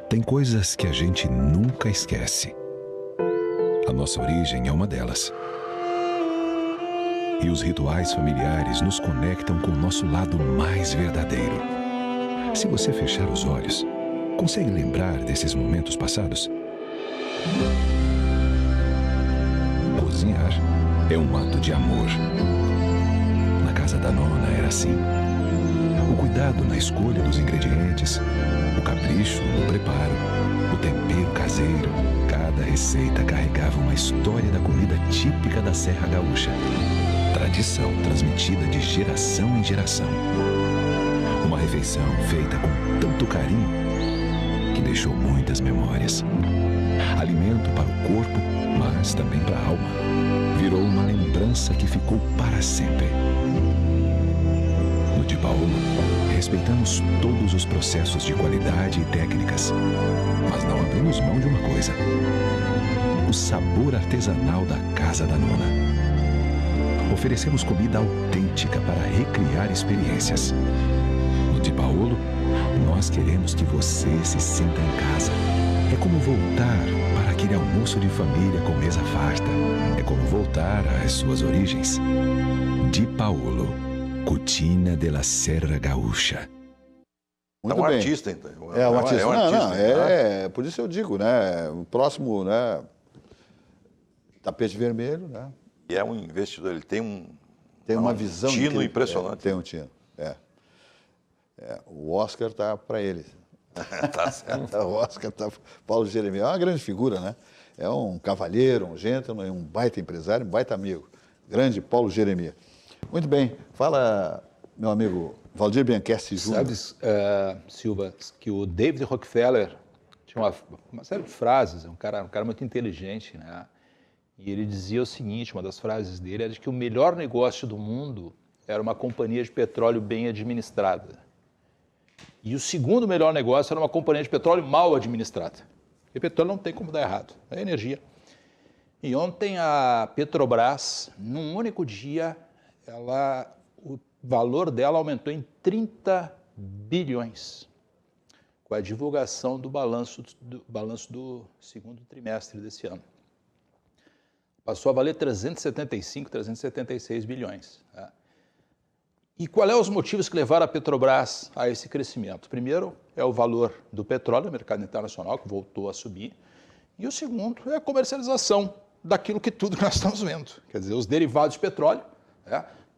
Tem coisas que a gente nunca esquece. A nossa origem é uma delas. E os rituais familiares nos conectam com o nosso lado mais verdadeiro. Se você fechar os olhos, consegue lembrar desses momentos passados? Cozinhar é um ato de amor. Na casa da nona era assim. O cuidado na escolha dos ingredientes, o capricho no preparo, o tempero caseiro. Cada receita carregava uma história da comida típica da Serra Gaúcha. Tradição transmitida de geração em geração. Uma refeição feita com tanto carinho que deixou muitas memórias. Alimento para o corpo, mas também para a alma. Virou uma lembrança que ficou para sempre. No Di Paolo, respeitamos todos os processos de qualidade e técnicas, mas não abrimos mão de uma coisa: o sabor artesanal da Casa da Nona. Oferecemos comida autêntica para recriar experiências. No Di Paolo, nós queremos que você se sinta em casa. É como voltar para aquele almoço de família com mesa farta. É como voltar às suas origens. Di Paolo, Cucina della Serra Gaúcha. Muito é um bem. artista, então. É um artista. É um artista, não, por isso eu digo, né? O próximo, né? Tapete vermelho, né? E é um investidor, ele tem uma visão tino incrível. impressionante. Tem um tino, o Oscar está para ele. Tá certo. O Oscar está Paulo Jeremia. É uma grande figura, né? É um cavalheiro, um gentleman, um baita empresário, um baita amigo. Grande Paulo Jeremia. Muito bem. Fala, meu amigo Valdir Bianchessi Jr. Sabes, Silva, que o David Rockefeller tinha uma série de frases, um cara muito inteligente, né? E ele dizia o seguinte, uma das frases dele era de que o melhor negócio do mundo era uma companhia de petróleo bem administrada. E o segundo melhor negócio era uma companhia de petróleo mal administrada. Porque petróleo não tem como dar errado, é energia. E ontem a Petrobras, num único dia, o valor dela aumentou em 30 bilhões, com a divulgação do balanço do segundo trimestre desse ano. Passou a valer 375, 376 bilhões. Tá? E qual é os motivos que levaram a Petrobras a esse crescimento? Primeiro é o valor do petróleo no mercado internacional, que voltou a subir. E o segundo é a comercialização daquilo que tudo nós estamos vendo. Quer dizer, os derivados de petróleo,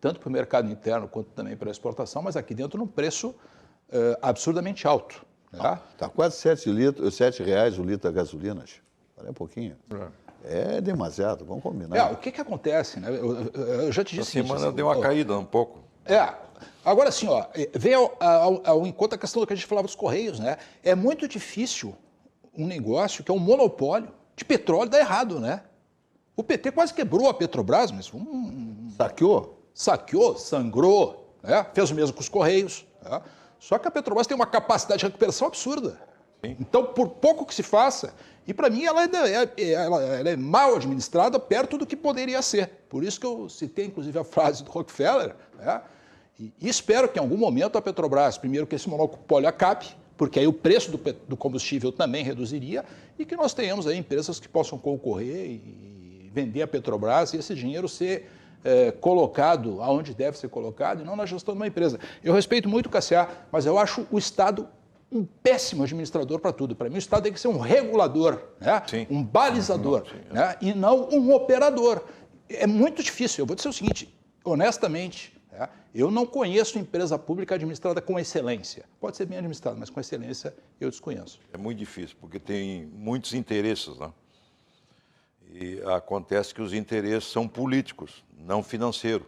tanto para o mercado interno quanto também para a exportação, mas aqui dentro num preço absurdamente alto. Está quase R$7 o litro da gasolina. Olha um pouquinho. É demasiado, vamos combinar. O que acontece, né? Eu já te disse. Essa semana deu uma caída um pouco. Agora assim, vem ao encontro a questão do que a gente falava dos Correios, né? É muito difícil um negócio que é um monopólio de petróleo dar errado, né? O PT quase quebrou a Petrobras, mas saqueou, sangrou, né? Fez o mesmo com os Correios. Né? Só que a Petrobras tem uma capacidade de recuperação absurda. Sim. Então, por pouco que se faça, e para mim ela é mal administrada perto do que poderia ser. Por isso que eu citei, inclusive, a frase do Rockefeller, né? E espero que em algum momento a Petrobras, primeiro que esse monopólio acabe, porque aí o preço do combustível também reduziria, e que nós tenhamos aí empresas que possam concorrer e vender a Petrobras e esse dinheiro ser colocado aonde deve ser colocado e não na gestão de uma empresa. Eu respeito muito o CACA, mas eu acho o Estado um péssimo administrador para tudo. Para mim, o Estado tem que ser um regulador, né? Um balizador, né? E não um operador. É muito difícil. Eu vou dizer o seguinte, honestamente, né? Eu não conheço empresa pública administrada com excelência. Pode ser bem administrada, mas com excelência eu desconheço. É muito difícil, porque tem muitos interesses, né? E acontece que os interesses são políticos, não financeiros.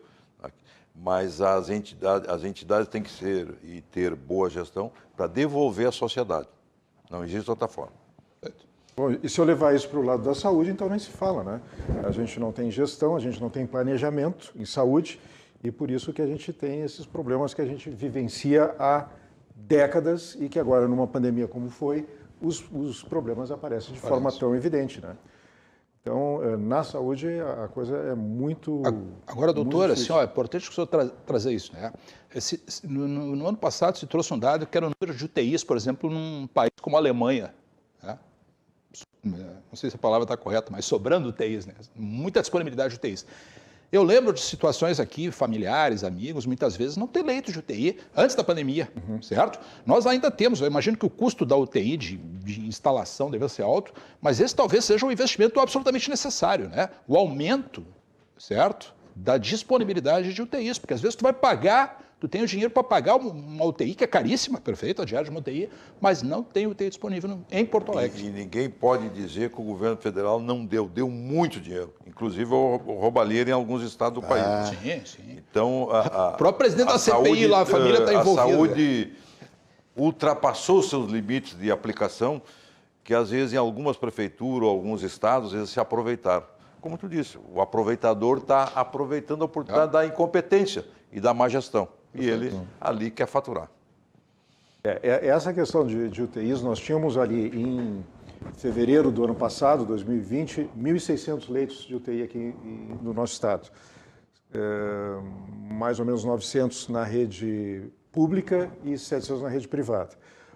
Mas as entidades têm que ser e ter boa gestão para devolver à sociedade. Não existe outra forma. Bom, e se eu levar isso para o lado da saúde, então nem se fala, né? A gente não tem gestão, a gente não tem planejamento em saúde e por isso que a gente tem esses problemas que a gente vivencia há décadas e que agora, numa pandemia como foi, os problemas aparecem de forma tão evidente, né? Então, na saúde, a coisa é muito... Agora, doutor, muito assim, ó, é importante que o senhor trazer isso, né? No ano passado se trouxe um dado que era o número de UTIs, por exemplo, num país como a Alemanha, né? Não sei se a palavra está correta, mas sobrando UTIs, né? Muita disponibilidade de UTIs. Eu lembro de situações aqui, familiares, amigos, muitas vezes não ter leito de UTI antes da pandemia, certo? Nós ainda temos, eu imagino que o custo da UTI de instalação deve ser alto, mas esse talvez seja um investimento absolutamente necessário, né? O aumento, certo? Da disponibilidade de UTIs, porque às vezes tu vai pagar, tu tem o dinheiro para pagar uma UTI que é caríssima, perfeito, a diária de uma UTI, mas não tem UTI disponível em Porto Alegre. E ninguém pode dizer que o governo federal não deu muito dinheiro, inclusive o roubalheiro em alguns estados do país. Sim. Então, O próprio presidente da CPI lá, a família está envolvida. A saúde ultrapassou seus limites de aplicação, que às vezes em algumas prefeituras, alguns estados, eles se aproveitaram. Como tu disse, o aproveitador está aproveitando a oportunidade da incompetência e da má gestão. E ele ali quer faturar. Essa questão de UTIs, nós tínhamos ali em fevereiro do ano passado, 2020, 1.600 leitos de UTI aqui no nosso estado. Mais ou menos 900 na rede pública e 700 na rede privada.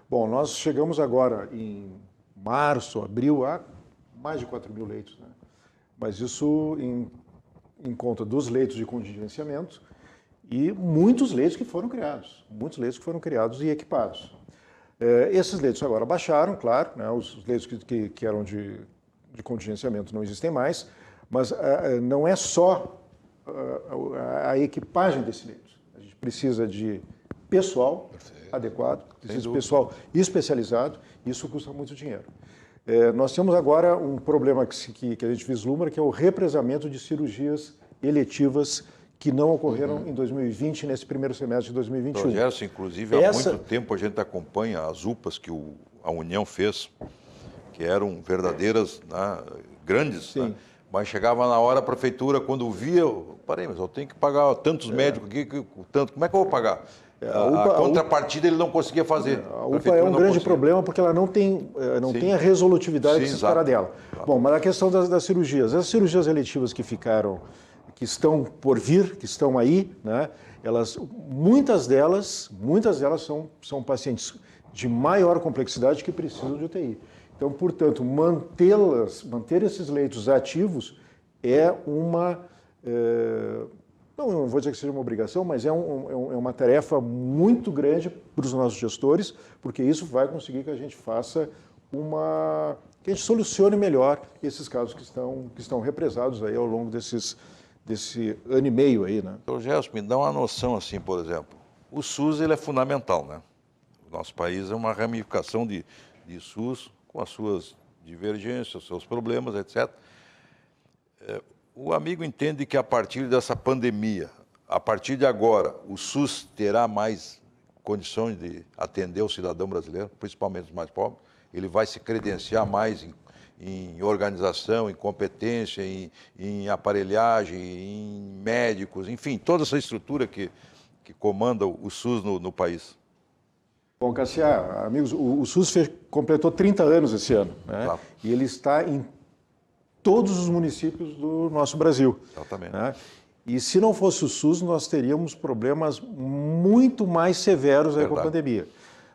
Bom, nós chegamos agora em março, abril, a mais de 4.000 leitos, né? Mas isso em conta dos leitos de contingenciamento e muitos leitos que foram criados e equipados. Esses leitos agora baixaram, claro, né? Os leitos que eram de contingenciamento não existem mais, mas não é só a equipagem desse leito. A gente precisa de pessoal adequado, precisa de pessoal especializado, e isso custa muito dinheiro. Nós temos agora um problema que a gente vislumbra, que é o represamento de cirurgias eletivas que não ocorreram em 2020, nesse primeiro semestre de 2021. Projetos, inclusive, há muito tempo a gente acompanha as UPAs que a União fez, que eram verdadeiras, né, grandes, né? Mas chegava na hora a prefeitura, quando via, mas eu tenho que pagar tantos médicos aqui, tanto, como é que eu vou pagar? A contrapartida ele não conseguia fazer. A UPA é um grande problema porque ela não tem a resolutividade que se espera dela. Bom, mas a questão das cirurgias. As cirurgias eletivas que estão por vir, que estão aí, né? Muitas delas são pacientes de maior complexidade que precisam de UTI. Então, portanto, manter esses leitos ativos é uma... não vou dizer que seja uma obrigação, mas é uma tarefa muito grande para os nossos gestores, porque isso vai conseguir que a gente faça que a gente solucione melhor esses casos que estão represados aí ao longo desse ano e meio aí, né? Então, Gerson, me dá uma noção assim, por exemplo, o SUS ele é fundamental, né? O nosso país é uma ramificação de SUS, com as suas divergências, seus problemas, etc. O amigo entende que a partir dessa pandemia, a partir de agora, o SUS terá mais condições de atender o cidadão brasileiro, principalmente os mais pobres? Ele vai se credenciar mais em organização, em competência, em aparelhagem, em médicos, enfim, toda essa estrutura que comanda o SUS no país? Bom, Cassiá, amigos, o SUS completou 30 anos esse ano, né? Claro. E ele está em todos os municípios do nosso Brasil. Exatamente. Né? E se não fosse o SUS, nós teríamos problemas muito mais severos aí com a pandemia.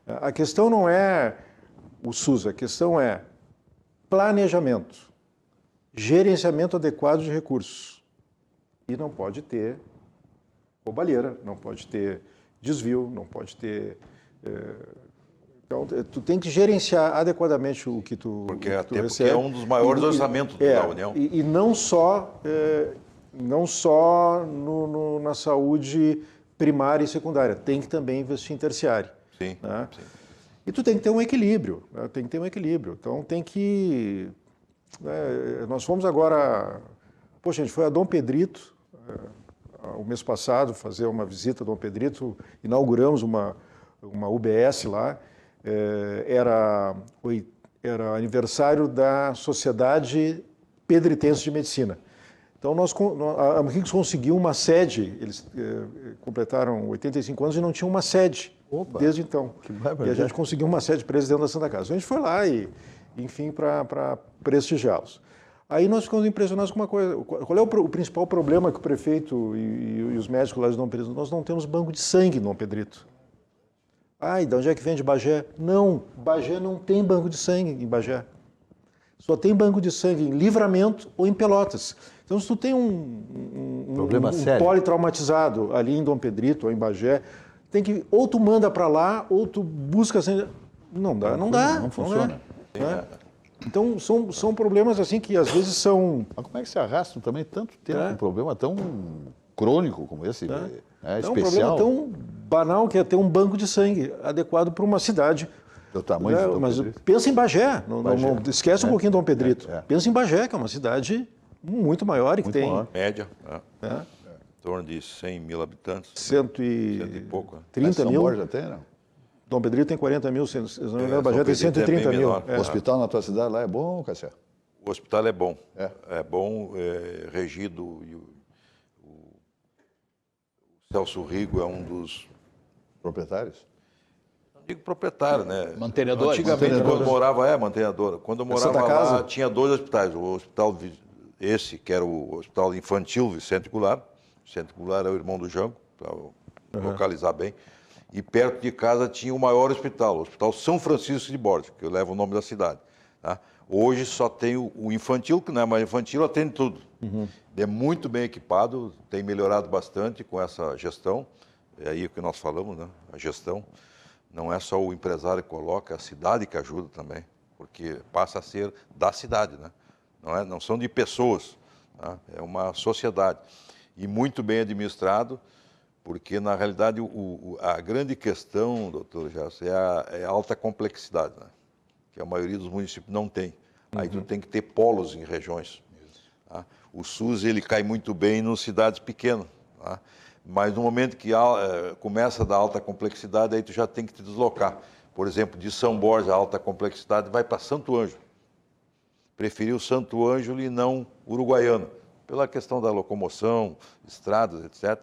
A questão não é o SUS, a questão é planejamento, gerenciamento adequado de recursos. E não pode ter roubalheira, não pode ter desvio, não pode ter... Então, tu tem que gerenciar adequadamente o que tu recebe. Porque é um dos maiores orçamentos da União. E não só, na saúde primária e secundária, tem que também investir em terciária. Sim, né? Sim. E tu tem que ter um equilíbrio, né? Tem que ter um equilíbrio. Então tem que... nós fomos agora... Poxa, a gente foi a Dom Pedrito, o mês passado, fazer uma visita ao Dom Pedrito, inauguramos uma UBS lá, era aniversário da Sociedade Pedritense de Medicina. Então, a Higgs conseguiu uma sede, eles completaram 85 anos e não tinham uma sede desde então. E a gente conseguiu uma sede para eles dentro da Santa Casa. A gente foi lá e, enfim, para prestigiá-los. Aí nós ficamos impressionados com uma coisa. Qual é o principal problema que o prefeito e os médicos lá de Dom Pedrito? Nós não temos banco de sangue em Dom Pedrito. E de onde é que vem de Bagé? Não, Bagé não tem banco de sangue em Bagé. Só tem banco de sangue em Livramento ou em Pelotas. Então, se tu tem um politraumatizado ali em Dom Pedrito ou em Bagé, tem que ou tu manda para lá ou tu busca... Não dá. Não funciona. Né? Então, são problemas assim que às vezes são... Mas como é que se arrastam também tanto tempo um problema tão crônico como esse, especial? Um problema tão banal que é ter um banco de sangue adequado para uma cidade. Do tamanho de Dom Mas Pedrito. pensa em Bagé, não esquece um pouquinho Dom Pedrito. Pensa em Bagé, que é uma cidade muito maior e que tem... Média, em torno de 100 mil habitantes. 100 e pouco. 30 mil. São Borja tem, não? Dom Pedrito tem 40 mil, Bagé tem 130 mil. O hospital na tua cidade lá é bom, Cassiano? O hospital é bom. É bom, regido. O Celso Rigo é um dos proprietários? Não digo proprietário, né? Mantenedor. Antigamente, quando morava, mantenedora. Quando eu morava lá, tinha 2 hospitais. O hospital, esse, que era o Hospital Infantil Vicente Goulart. Vicente Goulart é o irmão do Jango, para localizar bem. E perto de casa tinha o maior hospital, o Hospital São Francisco de Borges, que leva o nome da cidade. Tá? Hoje só tem o infantil, que não é mais infantil, atende tudo. É muito bem equipado, tem melhorado bastante com essa gestão. É aí o que nós falamos, né? A gestão. Não é só o empresário que coloca, é a cidade que ajuda também, porque passa a ser da cidade, né? Não são de pessoas, tá? É uma sociedade. E muito bem administrado, porque, na realidade, a grande questão, doutor Gerson, é a alta complexidade, né? Que a maioria dos municípios não tem. Aí tu tem que ter polos em regiões. Tá? O SUS ele cai muito bem nas cidades pequenas, tá? Mas no momento que começa a dar alta complexidade, aí tu já tem que te deslocar. Por exemplo, de São Borja, a alta complexidade vai para Santo Ângelo. Preferiu Santo Ângelo e não Uruguaiana, pela questão da locomoção, estradas, etc.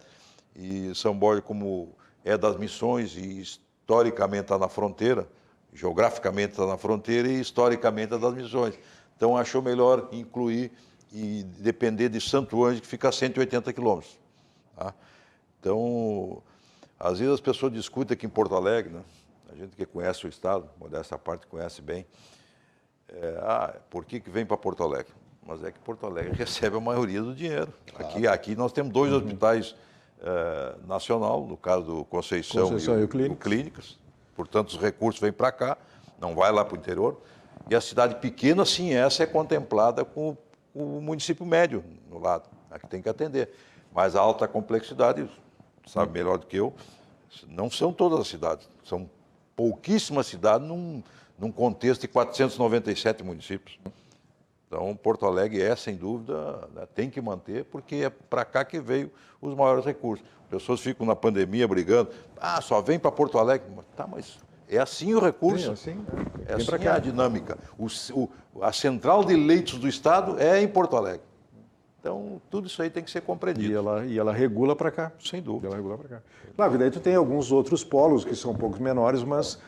E São Borja, como é das missões e historicamente está na fronteira, geograficamente está na fronteira e historicamente é das missões. Então, achou melhor incluir e depender de Santo Ângelo, que fica a 180 quilômetros. Tá? Então, às vezes as pessoas discutem aqui em Porto Alegre, né? A gente que conhece o estado, modéstia à parte, conhece bem, por que vem para Porto Alegre? Mas é que Porto Alegre recebe a maioria do dinheiro. Claro. Aqui nós temos 2 hospitais nacional, no caso do Conceição e o Clínicas. Portanto, os recursos vêm para cá, não vai lá para o interior. E a cidade pequena, sim, essa é contemplada com o município médio no lado, aqui tem que atender. Mas a alta complexidade, sabe melhor do que eu, não são todas as cidades, são pouquíssimas cidades num contexto de 497 municípios. Então, Porto Alegre sem dúvida, né, tem que manter, porque é para cá que veio os maiores recursos. As pessoas ficam na pandemia brigando, só vem para Porto Alegre. Tá, mas é assim o recurso, é assim a dinâmica. A central de leitos do Estado é em Porto Alegre. Então, tudo isso aí tem que ser compreendido. E ela regula para cá. Sem dúvida. Ela regula para cá. Claro, daí tu tem alguns outros polos que são um pouco menores, mas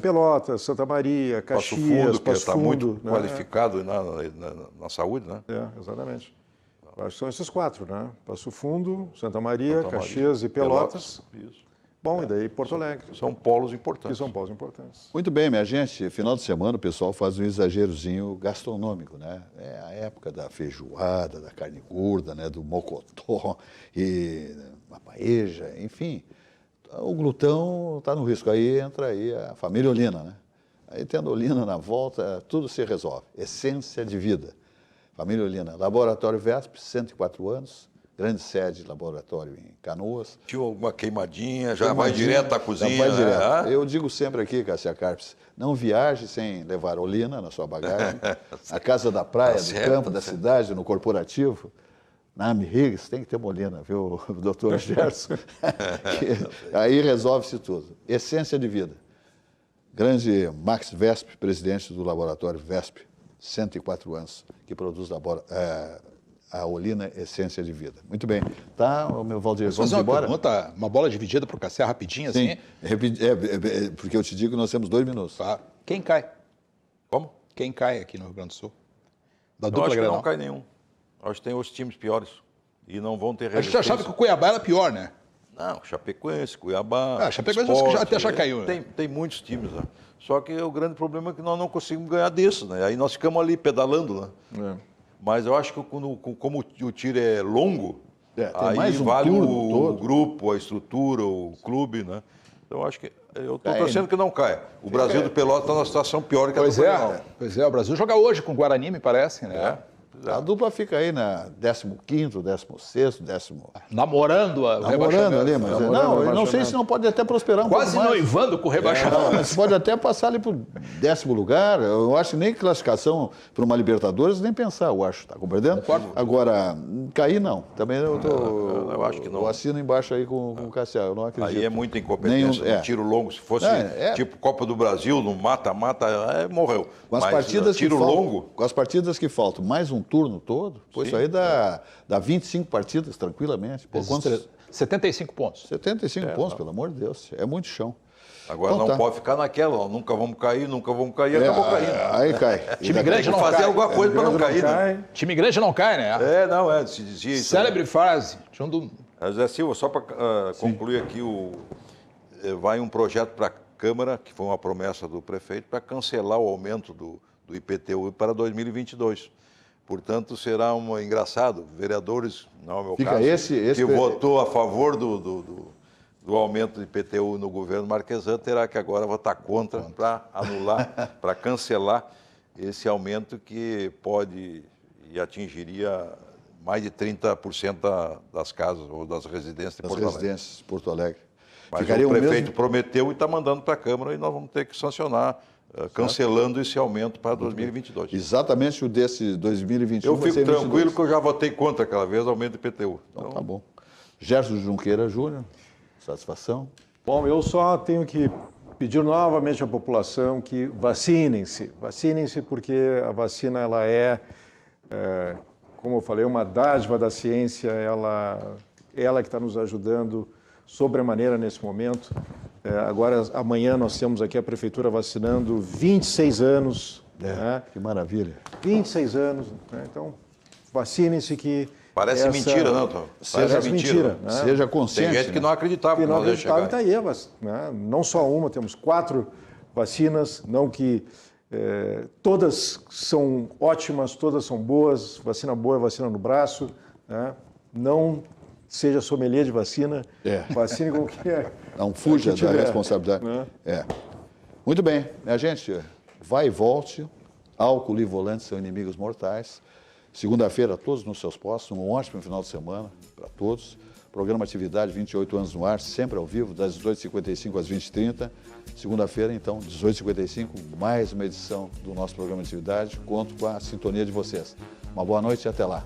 Pelotas, Santa Maria, Caxias, Passo Fundo, que está muito qualificado na saúde, né? Exatamente. Acho que são esses 4, né? Passo Fundo, Santa Maria, Caxias e Pelotas. Isso. Bom, e daí Porto Alegre. São polos importantes. Que são polos importantes. Muito bem, minha gente. Final de semana o pessoal faz um exagerozinho gastronômico, né? É a época da feijoada, da carne gorda, né? Do mocotó e a paeja, enfim. O glutão está no risco. Aí entra aí a família Olina, né? Aí tendo Olina na volta, tudo se resolve. Essência de vida. Família Olina. Laboratório Vesp, 104 anos. Grande sede de laboratório em Canoas. Tinha uma queimadinha, já vai direto à cozinha. Já vai direto. Eu digo sempre aqui, Cássia Carpes, não viaje sem levar Olina na sua bagagem. A casa da praia, do campo, da cidade, no corporativo. Nami Higgs, tem que ter Molina, viu, doutor Gerson? Aí resolve-se tudo. Essência de vida. Grande Max Vesp, presidente do laboratório Vesp, 104 anos, que produz a Olina Essência de Vida. Muito bem. Tá, o meu Valdir, vamos embora? Pergunta, uma bola dividida para o Cassiar rapidinho, assim? Sim, porque eu te digo que nós temos 2 minutos. Tá. Quem cai? Como? Quem cai aqui no Rio Grande do Sul? Da Eu dupla acho que Grenal. não cai nenhum. Eu acho que tem outros times piores. E não vão ter A gente resistência. achava que o Cuiabá era pior, né? Não, Chapecoense, Cuiabá. Chapecoense Sport, até já caiu, né? Tem muitos times lá. Só que o grande problema é que nós não conseguimos ganhar desses, né? Aí nós ficamos ali pedalando, né? Mas eu acho que como o tiro é longo, tem aí mais um vale turno o todo. grupo, a estrutura, o clube, né? Então eu acho que eu estou torcendo que não caia. O Brasil do Pelotas está numa situação pior que a do Grenal. Pois é, o Brasil joga hoje com o Guarani, me parece, né? A dupla fica aí na 15º, 16º, 10º. Namorando o Namorando ali, mas não, eu não sei rebaixamento. se não pode até prosperar um Quase pouco mais. noivando com o rebaixamento. Você pode até passar ali para o 10º lugar. Eu acho que nem classificação para uma Libertadores, nem pensar, eu acho. Está compreendendo? Agora, cair não. Também eu acho que não. Eu assino embaixo aí com o Cassiano, eu não acredito. Aí é muita incompetência. Nenhum, No tiro longo, se fosse tipo Copa do Brasil, no mata-mata, morreu. Com as Mas partidas tiro que faltam, longo, com as partidas que faltam, mais um turno todo, pô, isso aí dá 25 partidas tranquilamente. Pô, quantos? 75 pontos. 75 pontos, pelo amor de Deus. É muito chão. agora Então não tá. pode ficar naquela, ó, nunca vamos cair, acabou caindo. Aí cai. Time grande não fazer cai. alguma coisa para não cair, né? Time grande não cai, né? Se dizia isso. Célebre frase. Zé Silva, só para concluir aqui, vai um projeto para a Câmara, que foi uma promessa do prefeito, para cancelar o aumento do IPTU para 2022. Portanto, será engraçado, vereadores, não é o meu Fica caso, esse que votou a favor do aumento do IPTU no governo Marquesan, terá que agora votar contra para anular, para cancelar esse aumento que pode e atingiria mais de 30% das casas ou das residências de Das Porto Alegre. residências de Porto Alegre. Mas Ficaria o o prefeito mesmo- prometeu e está mandando para a Câmara e nós vamos ter que sancionar, cancelando esse aumento para 2022. Exatamente o desse 2021. Eu vai fico ser tranquilo 22. que eu já votei contra aquela vez o aumento do IPTU. Então tá bom. Gerson Junqueira Júnior, satisfação. Bom, eu só tenho que pedir novamente à população que vacinem-se. Vacinem-se porque a vacina ela como eu falei, uma dádiva da ciência, ela que está nos ajudando sobremaneira nesse momento. Agora, amanhã nós temos aqui a Prefeitura vacinando 26 anos. Né? Que maravilha. 26 anos. Né? Então, vacinem-se que... Parece mentira, não, Tom? Parece mentira. Né? Seja consciente. Tem gente que não acreditava Que que não nós ia acreditava, chegar. está aí, mas, né? Não só uma, temos 4 vacinas, não que todas são ótimas, todas são boas, vacina boa é vacina no braço, né? Não seja sommelier de vacina, vacine com o que é. Não fuja que da tiver, responsabilidade. né? Muito bem, minha gente, vai e volte, álcool e volante são inimigos mortais. Segunda-feira, todos nos seus postos, um ótimo final de semana para todos. Programa Atividade, 28 anos no ar, sempre ao vivo, das 18h55 às 20h30. Segunda-feira, então, 18h55, mais uma edição do nosso programa Atividade. Conto com a sintonia de vocês. Uma boa noite e até lá.